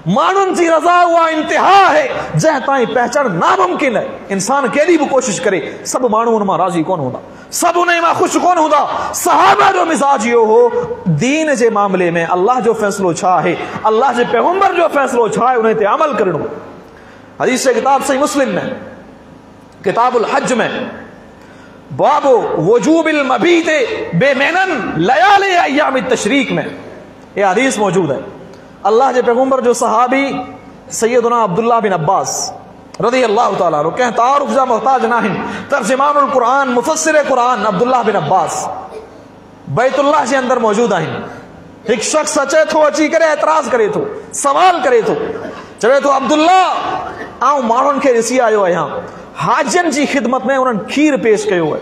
A: माण्हुनि जी रज़ा उहा इंतिहा है जंहिं ताईं पहचान नामुमकिन है। इंसान केॾी बि कोशिश करे, सभु माण्हू उन मां राज़ी कोन हूंदा, सभु उन मां ख़ुशि कोन हूंदा। सहाबा जो मिजाज इहो हो, दीन जे मामले में अल्लाह जो फैसलो छा आहे, अल्लाह जे पैगंबर जो फैसलो छा आहे, उन ते अमल करणो। हदीस किताब सही मुस्लिम में, किताबुल हज में, बाबो वजूबिल मबीत बेमैनन लयाले अय्याम तशरीक में यह हदीस मौजूद है। अल्लाह के पैगंबर जो सहाबी सैयदना अब्दुल्लाह बिन अब्बास रज़ी अल्लाह तआला अन्हु, कंहिं तारुफ जा मोहताज नाहिन, तर्जुमानुल कुरान, मुफस्सिर कुरान अब्दुल्लाह बिन अब्बास बैतुल्लाह जे अंदर मौजूद आहिनि। एक शख्स अचे थो, अची करे एतराज़ करे थो, सवाल करे थो, चवे थो अब्दुल्लाह आऊं माण्हुनि खे ॾिसी आयो आहियां, हाजियुनि जी ख़िदमत में उन्हनि खीर पेश कयो है,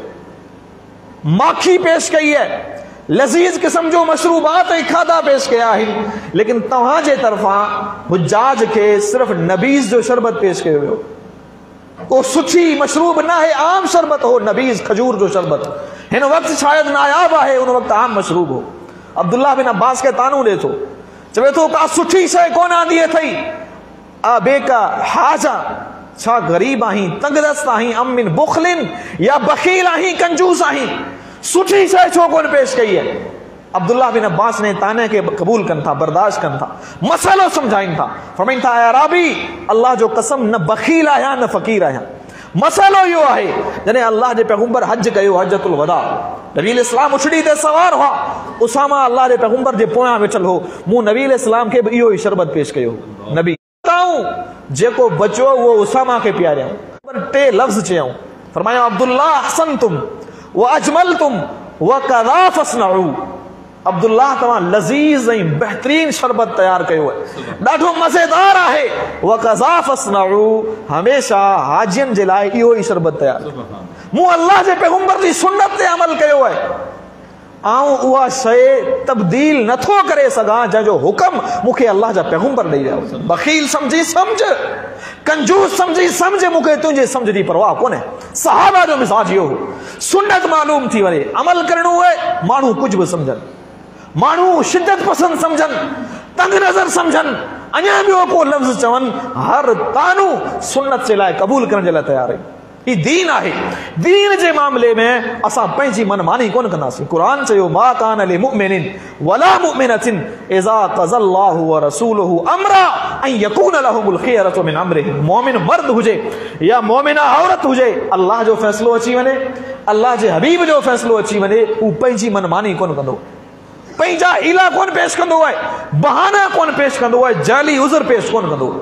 A: माखी पेश कई है, लजीज किस्म जो मशरूबात ऐं खाधा पेश कया आहिनि, लेकिन तव्हां जे तरफ़ां हुज्जाज खे सिर्फ़ नबीज़ जो शरबत पेश कयो वियो। को सुठी मशरूब न है, आम शरबत हो, नबीज़ खजूर जो शरबत हिन वक़्तु शायदि नायाब है, उन वक़्तु आम मशरूब हो। अब्दुल्लाह बिन अब्बास खे तानू ॾे थो, चवे थो का सुठी शइ कोन आंदी अथई, बेका हाजा, छा गरीब आहीं, तंगदस्त आहीं, अम मिन बुखलिन, या बखील आहीं, कंजूस आहीं, सुठी शइ छो कोन पेश कई है। अब्दुल्लाह बिन अब्बास ने ताने के कबूल कन था, बर्दाश्त कन था, मसलो समझाइन था, फरमाइन था अराबी अल्लाह जो कसम न बखील आया न फकीर आया। मसलो यो आहे, जॾहिं अल्लाह जे पैगंबर हज कयो, हजतुल वदा, नबी अलैहिस्सलाम उछड़ी ते सवार हुआ, उसामा अल्लाह जे पैगंबर जे पोयां वेठल हो, मूं नबी अलैहिस्सलाम खे इहो ई शरबत पेश कयो। नबी जेको बचो वो उसामा के प्यारियां, टे लफ्ज चयऊं, फरमाया अब्दुल्लाह अहसनतुम व अजमलतुम व कज़ा फस्नऊ। अब्दुल्लाह तव्हां लज़ीज़ ऐं बेहतरीन शरबत तैयार कयो है, ॾाढो मज़ेदार आहे। व कज़ा फस्नऊ, हमेशा हाजियुनि जे लाइ इहो ई शरबत तैयार। मूं अल्लाह जे पैगंबर जी सुन्नत ते अमल कयो है, आऊं उहा शइ तब्दील नथो करे सघां जंहिंजो हुक्म मूंखे अल्लाह जा पैगंबर ॾेई विया। बखील समझी समझ, कंजूस समझी समझ, मूंखे तुंहिंजे समझ जी परवाह कोन्हे। सहाबा जो मिजाज इहो हो, सुन्नत मालूम थी वञे, अमल करणो है, माण्हू कुझु बि सम्झनि, माण्हू शिद्दत पसंद सम्झनि, तंग नज़र सम्झनि, अञा ॿियो को लफ़्ज़ चवनि, हर तानू सुन्नत जे लाइ क़बूल करण जे लाइ तयार आहिनि। ही दीन आहे। दीन जे मामले में असां पंहिंजी मनमानी कोन कंदासीं। कुरान चयो मा कान लिमुमिनिन वला मुमिनतिन इज़ा क़ज़ल्लाहु व रसूलुहु अमरा अन यकून लहुमुल खियरतु मिन अमरिहिम। मोमिन मर्द हुजे या मोमिना औरत हुजे, अल्लाह जो फ़ैसिलो अची वञे, अल्लाह जे हबीब जो फ़ैसिलो अची वञे, हू पंहिंजी मनमानी कोन कंदो, पंहिंजा हीला कोन पेश कंदो आहे, बहाना कोन पेश कंदो आहे, जाली उज़र पेश कोन कंदो।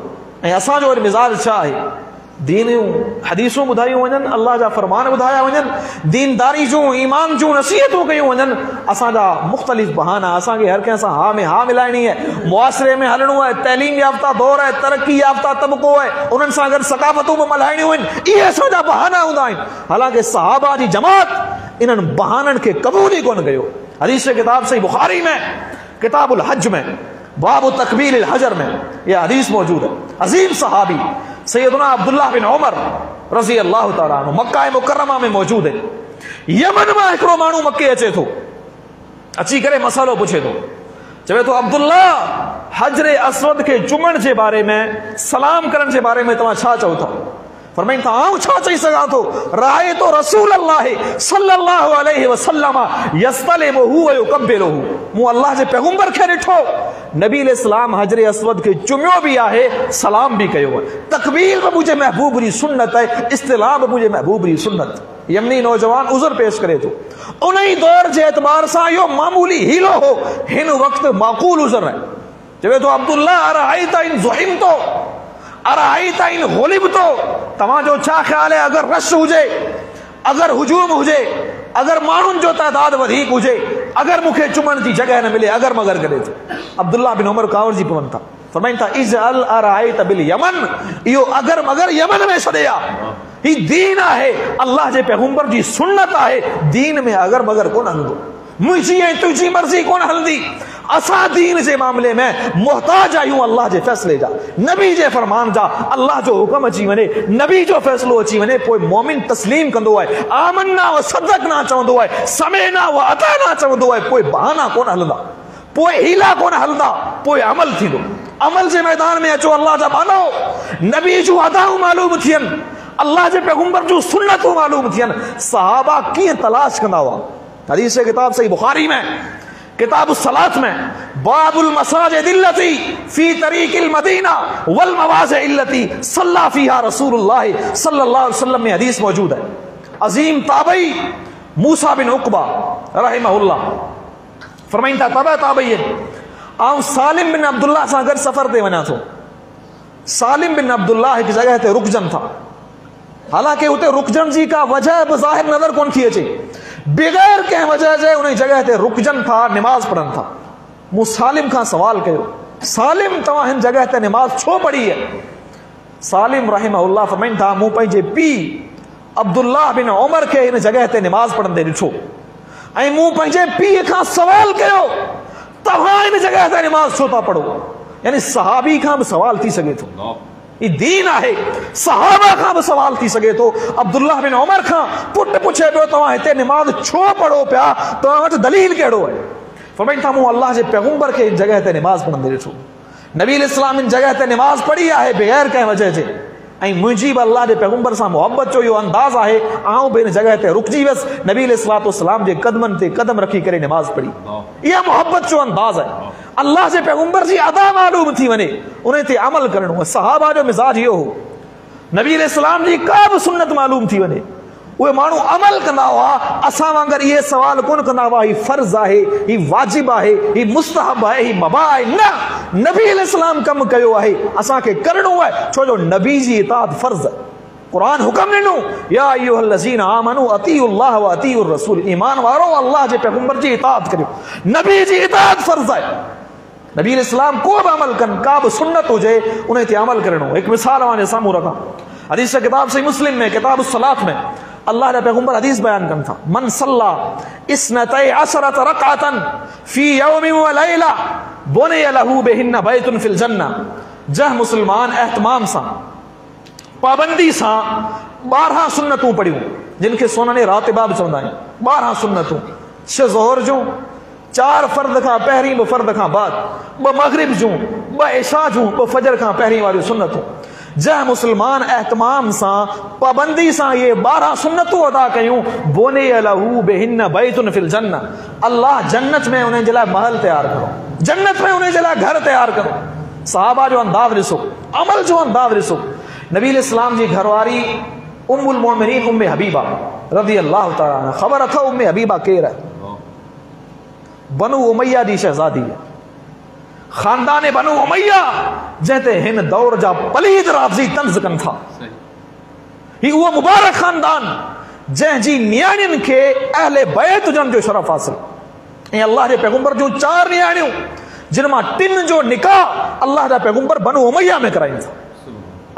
A: ऐं असांजो वरी मिज़ाज छा आहे, दीनियूं हदीसूं ॿुधायूं वञनि, अल्लाह जा फरमान ॿुधाया वञनि, दीनदारी जूं ईमान जूं नसीहतूं कयूं वञनि, असांजा मुख़्तलिफ़ बहाना, असांखे हर कंहिं सां हा में हा मिलाइणी आहे, मुआसिरे में हलणो आहे, तइलीम याफ़्ता दौर आहे, तरक़ी याफ़्ता तबक़ो आहे, उन्हनि सां गॾु सक़ाफ़तूं बि मल्हाइणियूं आहिनि, इहे असांजा बहाना हूंदा आहिनि। हालांकि सहाबा जी जमात इन्हनि बहाननि खे क़बूल ई कोन कयो। हदीस किताब सही बुखारी में, किताबुल हज में, बाबु तकबील हजर में यह हदीस मौजूद है। अजीम सहाबी सैयदना अब्दुल्लाह बिन उमर रज़ी अल्लाह तआला अन्हु मक्का मुकर्रमा में मौजूद है। यमन में हिकिड़ो माण्हू मके अचे थो, अची करे मसालो पुछे थो, चवे थो अब्दुल्लाह हजरे अस्वद के चुमण जे बारे में, सलाम करण जे बारे में तव्हां छा चओ था? फरमाइन था आऊं छा चई सघां थो, राय तो रसूल अल्लाह सल्लल्लाहु अलैहि वसल्लम यस्तलिमुहु व युकब्बिलुहु। मूं अल्लाह जे पैगंबर खे ॾिठो, नबी अलैहिस्सलाम हजरे अस्वद खे चुमियो बि आहे, सलाम बि कयो आहे। तकबीर बि मुंहिंजे महबूब जी सुन्नत आहे, इस्तिलाम बि मुंहिंजे महबूब जी सुन्नत। यमनी नौजवान उज़र पेश करे थो, उन ई दौर जे एतबार सां इहो मामूली हीलो हो, हिन वक़्तु माक़ूल उज़र आहे। चवे थो अब्दुल्लाह अरअयता इन ज़ुहिमतो अरअयता इन गुलिबतो। तव्हांजो छा ख़्याल आहे, अगर रश हुजे, अगर हुजूम हुजे, अगर माण्हुनि जो तादाद वधीक हुजे, अगर मूंखे चुमण जी जगह न मिले, अगर मगर करे थो। अब्दुल्लाह बिन उमर कावड़ जी पवनि था, फरमाइनि था इजअल अराइत बिल यमन, इहो अगर मगर यमन में छॾे आ। ही दीन आहे, अल्लाह जे पैगंबर जी सुन्नत आहे। दीन में अगर मगर कोन हलंदो, मुंहिंजी ऐं तुंहिंजी मर्ज़ी कोन हलंदी। असां दीन जे मामले में मोहताज आहियूं अल्लाह जे फ़ैसिले जा, नबी जे फरमान जा। अल्लाह जो हुक्म अची वञे, नबी जो फ़ैसिलो अची वञे, पोइ मोमिन तस्लीम कंदो आहे, आमन्ना व सदक़ना चवंदो आहे, समेना व अताना चवंदो आहे। पोइ बहाना कोन हलंदा, पोइ हीला कोन हलंदा, पोइ अमल थींदो। अमल जे मैदान में अचो, अल्लाह जा मानो, नबी जूं अदाऊं मालूम थियनि, अल्लाह जे पैगंबर जूं सुन्नतूं मालूम थियनि। सहाबा कीअं तलाश कंदा हुआ? हदीस किताब सही बुखारी में, किताब सलात में, बाबुल मसाजिद इल्लती फी तरीकिल मदीना वल मवाज़ि इल्लती सल्ला फीहा रसूलुल्लाह सल्लल्लाहु अलैहि वसल्लम में हदीस मौजूद है। अजीम ताबई मूसा बिन उक़बा रहमहुल्लाह फरमाइनि था, तबा ताबई आऊं सालिम बिन अब्दुल्लाह सां गॾु सफ़र ते वञा थो। सालिम बिन अब्दुल्लाह हिकु जॻह ते रुकजनि था, हालांकि उते रुकजण जी का वजह बि ज़ाहिर नज़र कोन थी अचे, बग़ैर कंहिं वजह जे उन जॻह ते रुकजनि था, निमाज़ पढ़नि था। मूं सालिम खां सवाल कयो, सालिम तव्हां हिन जॻह ते निमाज़ छो पढ़ी है? सालिम रहमहुल्लाह फरमाइनि था, मूं पंहिंजे पीउ अब्दुल्लाह बिन उमर खे हिन जॻह ते निमाज़ पढ़ंदे ॾिठो, ऐं मूं पंहिंजे पीउ खां सवाल कयो, तव्हां हिन जॻह ते निमाज़ छो था पढ़ो? यानी सहाबी खां बि सवाल थी सघे थो, ये दीन आहे। सहाबा खां बि सवाल थी सघे थो। अब्दुल्लाह बिन उमर खां पुट पुछे पियो, तव्हां हिते निमाज़ छो पढ़ो पिया, तव्हां वटि दलील कहिड़ो आहे? फरमाइनि था, मूं अल्लाह जे पैगंबर खे हिन जॻह ते निमाज़ पढ़ंदे ॾिठो, नबी अलैहिस्सलाम हिन जॻह ते निमाज़ पढ़ी आहे बग़ैर कंहिं वजह जे, ऐं मुंहिंजी बि अल्लाह जे पैगंबर सां मोहब्बत जो इहो अंदाज़ आहे, आऊं बि हिन जॻह ते रुकजी वियुसि, नबी अलैहिस्सलाम जे कदमनि ते कदम रखी करे निमाज़ पढ़ी। इहा मोहब्बत जो अंदाज़ आहे। अल्लाह जे पैगंबर जी अदा मालूम थी वञे, उन ते अमल करणो आहे। सहाबा जो मिज़ाज इहो हो, नबी अलैहिस्सलाम जी का बि सुन्नत मालूम थी वञे, उहे माण्हू अमल कंदा हुआ। असां वांगुरु इहे सवाल कोन कंदा हुआ, ही फर्ज़ आहे, ही वाजिब आहे, ही मुस्तहब आहे, ही मबा आहे। न, नबी अलैहिस्सलाम कमु कयो आहे, असांखे करणो आहे, छो जो नबी जी इताअत फर्ज़ आहे। कुरान हुक्म ॾिनो, या अय्युहल्लज़ीना आमनू अतीउल्लाह व अतीउर रसूल, ईमान वारो अल्लाह जे पैगंबर जी इताअत करियो, नबी जी इताअत फर्ज़ आहे। नबी अलैहिस्सलाम को बि अमल कनि, का बि सुन्नत हुजे, उन ते अमल करणो। हिकु मिसाल वांगुरु साम्हूं रखां, हदीस किताब सही मुस्लिम में, किताब सलात में, अल्लाह जा पैगंबर हदीस बयान कनि था, मन सल्ला इस्नतै असरत रकअतन फी यौमिन व लैला बुनिय लहू बिहिन्न बैतुन फिल जन्ना। जह मुसलमान एहतमाम सां, पाबंदी सां 12 सुन्नतूं पढ़ियूं, जिनखे सुनने रातिबा बि चवंदा आहियूं। 12 सुन्नतूं, 6 ज़ोहर जूं, 4 फर्द खां पहिरीं, 2 फर्द खां बाद, 2 मगरिब जूं, 2 इशा जूं, 2 फजर खां पहिरीं वारियूं सुन्नतूं। जंहिं मुसलमान एहतमाम सां, पाबंदी सां ये 12 सुन्नतूं अदा कयूं, बुनिय लहू बिहिन्न बैतुन फिल जन्ना, अल्लाह जन्नत में उन्हें जे लाइ महल तैयार करो, जन्नत में उन्हें जे लाइ घर तैयार करो। सहाबा जो अंदाज़ ॾिसो, अमल जो अंदाज़ ॾिसो। नबी अलैहिस्सलाम जी घरवारी उम्मुल मोमिनीन उम्मे हबीबा रज़ी अल्लाह तआला अन्हा, ख़बर अथव उम्मे हबीबा केरु आहे? बनु उमैया जी शहज़ादी है, खानदान बनु उमैया, जंहिंते हिन दौर जा पलीद राफ़ज़ी तंज़ कनि था। ही उहो मुबारक खानदान जंहिंजी नियाणियुनि खे अहले बैत हुजण जो शरफ़ हासिल, ऐं अल्लाह जे पैगंबर जूं 4 नियाणियूं, जिन मां 3 जो निकाह अल्लाह जा पैगंबर बनु उमैया में कराइनि था।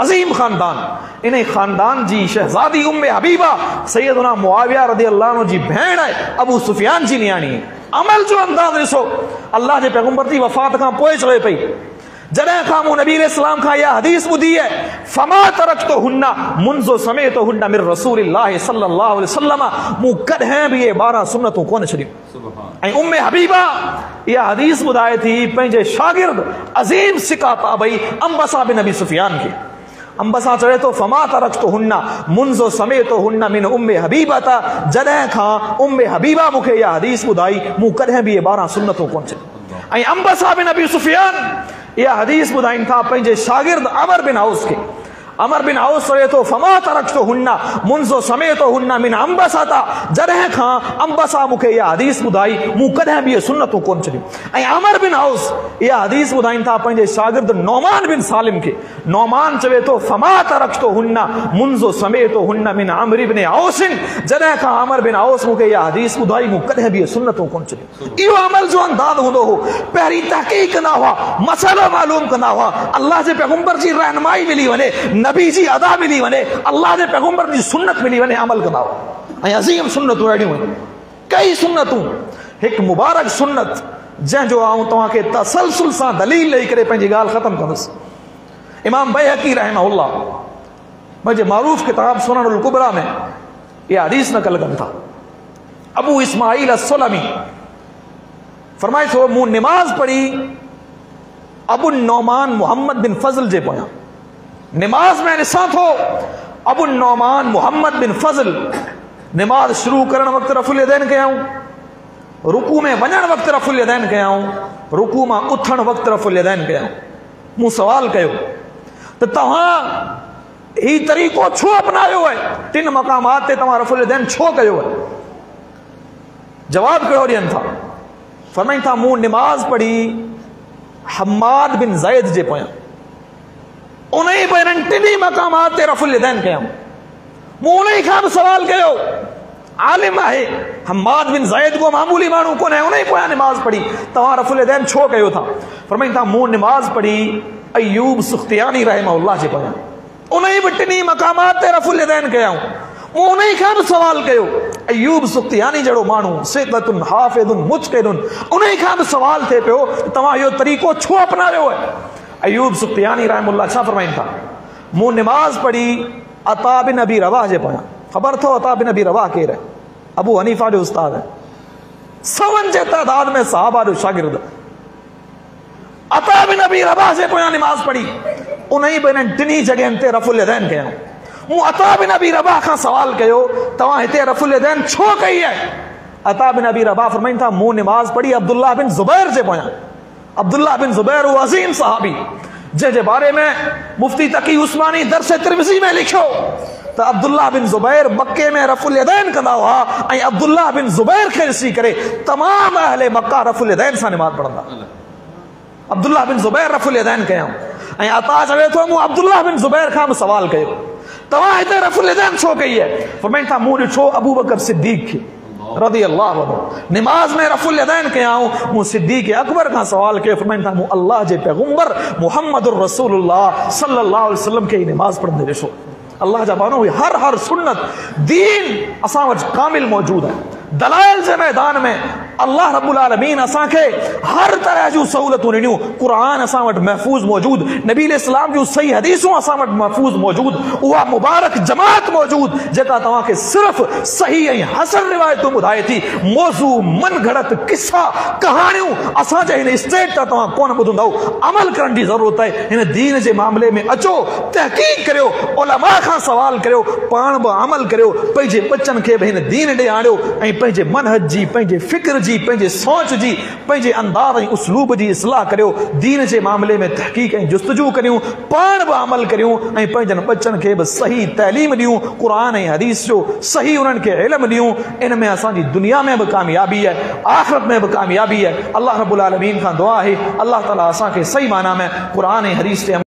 A: अजीम खानदान, इन खानदान जी शहज़ादी उम्मे हबीबा सैयदना मुआविया रज़ी अल्लाह अन्हु जी भेण आहे, अबू सुफियान जी नियाणी। अमल जो अंदाज़ ॾिसो, अल्लाह जे पैगंबर जी वफ़ात खां पोइ चवे पई, जॾहिं खां मूं नबी अलैहिस्सलाम खां इहा हदीस ॿुधी है, फमा तरक्तुहुन्ना मुंज़ु समिअतुहुन्ना मिन रसूलिल्लाहि सल्लल्लाहु अलैहि वसल्लम, मूं कॾहिं बि इहे 12 सुन्नतूं कोन छॾियूं। ऐं उम्मे हबीबा इहा हदीस ॿुधाए थी पंहिंजे शागिर्द अज़ीम सिका ताबई अंबसा बिन अबी सुफियान खे। अंबसा चवे तो, फमा तरक्तुहुन्ना मुंज़ु समिअतुहुन्ना मिन उम्मे हबीबा, जॾहिं खां उम्मे हबीबा मूंखे इहा हदीस ॿुधाई, मूं कॾहिं बि इहे 12 सुन्नतूं कोन छॾियूं। ऐं अंबसा बिन अबी सुफियान इहा हदीस ॿुधाइनि था पंहिंजे शागिर्द अमर बिन औस खे। अमर बिन औस चवे तो फमा तरक्तु हुन्ना मुंज़ो समेतो हुन्ना मिन अंबसाता, जॾहिं खां अंबसा मूंखे इहा हदीस ॿुधाई मूं कॾहिं बि इहे सुन्नतूं कोन छॾियूं। ऐं अमर बिन औस इहा हदीस ॿुधाइनि था पंहिंजे शागिर्द नौमान बिन सालिम खे। नौमान चवे थो फमा तरक्तु हुन्ना मुंज़ो समेतो हुन्ना मिन अमर इब्न औसिन, जॾहिं खां अमर बिन औस मूंखे इहा हदीस ॿुधाई मूं कॾहिं बि इहे सुन्नतूं कोन छॾियूं। इहो अमल जो अंदाज़ हूंदो हो। पहिरीं तहक़ीक़ कंदा हुआ, मसइलो मालूम कंदा हुआ, अल्लाह जे पैगंबर जी रहनुमाई मिली वञे, नबी जी अदा मिली वञे, अल्लाह जे पैगंबर जी सुन्नत मिली वञे, अमल कंदा हुआ। ऐं अज़ीम सुन्नतूं अहिड़ियूं आहिनि, कई सुन्नतूं। हिकु मुबारक सुन्नत जंहिंजो आऊं तव्हांखे तसलसल सां दलील ॾेई करे पंहिंजी ॻाल्हि ख़तमु कंदुसि। इमाम बैहक़ी रहमहुल्लाह मुंहिंजे मारूफ़ किताब सुननुल कुबरा में इहा हदीस नक़ल कनि था। अबू इस्माइल अस्सुलमी फरमाए थो, मूं निमाज़ पढ़ी अबू नौमान मोहम्मद बिन फज़ल जे पोयां। निमाज़ में ॾिसां थो अबू नौमान मोहम्मद बिन फज़ल निमाज़ शुरू करण वक़्तु रफ़ुल यदैन कयाऊं, रुकू में वञण वक़्तु रफ़ुल यदैन कयाऊं, रुकू मां उथण वक़्तु रफ़ुल यदैन कयाऊं। मूं सवाल कयो त तव्हां ही तरीक़ो छो अपनायो आहे, टिन मक़ामात ते तव्हां रफ़ुल यदैन छो कयो आहे? जवाब कहिड़ो ॾियनि था? फरमाइनि था, मूं निमाज़ पढ़ी हम्माद बिन ज़ैद जे पोयां, उन ई पहिरनि टिनी मक़ामात ते रफ़ुल यदैन कयाऊं। मूं उन ई खां बि सवाल कयो, आलिम आहे हम्माद बिन ज़ैद को मामूली माण्हू कोन्हे, उन ई पोयां निमाज़ पढ़ी, तव्हां रफ़ुल यदैन छो कयो था? फरमाइनि था, मूं निमाज़ पढ़ी अय्यूब सुख्तियानी रहमहुल्लाह जे पोयां, उन ई बि टिनी मक़ामात ते रफ़ुल यदैन कयाऊं। मूं उन ई खां बि सवाल कयो, अय्यूब सुख्तियानी जहिड़ो माण्हू सिक़तुन हाफ़िज़ुन मुज्तहिदुन, उन ई खां बि सवाल थिए पियो तव्हां इहो तरीक़ो छो अपनायो आहे? अय्यूब सुख्तियानी रहमहुल्लाह छा फरमाइनि था? मूं निमाज़ पढ़ी अता बिन अबी रवाह जे पोयां। ख़बर अथव अता बिन अबी रवाह केरु आहे? अबू हनीफ़ा जो उस्ताद आहे, सवनि जे तइदाद में सहाबा जो शागिर्द। अता बिन अबी रवाह जे पोयां निमाज़ पढ़ी, उन ई ॿिन्हिनि टिनी जॻहियुनि ते रफ़ुल यदैन कयाऊं। मूं अता बिन अबी रवाह खां सवाल कयो, तव्हां हिते रफ़ुल यदैन छो कई आहे? अता बिन अबी रवाह फरमाइनि था, मूं निमाज़ पढ़ी अब्दुल्लाह बिन ज़ुबैर जे पोयां। अब्दुल्लाह बिन ज़ुबैर वो अज़ीम सहाबी जंहिंजे बारे में मुफ्ती तकी उस्मानी दर्स तिरमिज़ी में लिखियो त अब्दुल्लाह बिन ज़ुबैर मक्के में रफ़ुल यदैन कंदा हुआ, ऐं अब्दुल्लाह बिन ज़ुबैर खे ॾिसी करे तमामु अहले मक्का रफ़ुल यदैन सां निमाज़ पढ़ंदा। अब्दुल्लाह बिन ज़ुबैर रफ़ुल यदैन कयाऊं। ऐं अता चवे थो, मूं अब्दुल्लाह बिन ज़ुबैर खां बि सवाल कयो, तव्हां हिते रफ़ुल यदैन छो कई आहे? फरमाइनि था, मूं ॾिठो अबू बकर सिद्दीक़ खे रज़ी अल्लाह अन्हु निमाज़ में रफ़ुल यदैन कयाऊं। मूं सिद्दीक़ अकबर खां सवाल कयो, फरमाइनि था, मूं अल्लाह जे पैगंबर मुहम्मदुर रसूलुल्लाह सल्लल्लाहु अलैहि वसल्लम खे निमाज़ पढ़ंदे ॾिठो। अल्लाह जा माण्हू, हर सुन्नत दीन असां वटि कामिल मौजूद आहे। दलाइल जे मैदान में अल्लाह रब्बुल आलमीन असांखे हर तरह जूं सहूलतूं ॾिनियूं। क़ुरान असां वटि महफ़ूज़ मौजूद, नबी इस्लाम जूं सही हदीसूं असां वटि महफ़ूज़ मौजूद, उहा मुबारक जमात मौजूद जेका तव्हांखे सिर्फ़ सही ऐं हसन रिवायतूं ॿुधाए थी। मौज़ू मन घड़त किस्सा कहाणियूं असांजे हिन स्टेट तां तव्हां कोन ॿुधंदव। अमल करण जी ज़रूरत आहे। हिन दीन जे मामले में अचो, तहक़ीक़ करियो, उलमा खां सवाल करियो, पाण बि अमल करियो, पंहिंजे बचनि खे बि हिन दीन ॾे आणियो, ऐं पंहिंजे मनहज जी, पंहिंजे फ़िक्र जी, पंहिंजे सोच जी, पंहिंजे अंदाज़ ऐं उसलूब जी इस्लाह करियो। दीन जे मामले में तहक़ीक़ ऐं जुस्तजू करियूं, पाण बि अमल करियूं, ऐं पंहिंजनि बचनि खे बि सही तइलीम ॾियूं, क़ुरान ऐं हदीस जो सही उन्हनि खे इल्मु ॾियूं। इन में असांजी दुनिया में बि कामयाबी आहे, आख़िरत में बि कामयाबी आहे। अल्लाह रब्बुल आलमीन खां दुआ आहे, अल्लाह ताला असांखे सही माना में क़ुरान ऐं हदीस ते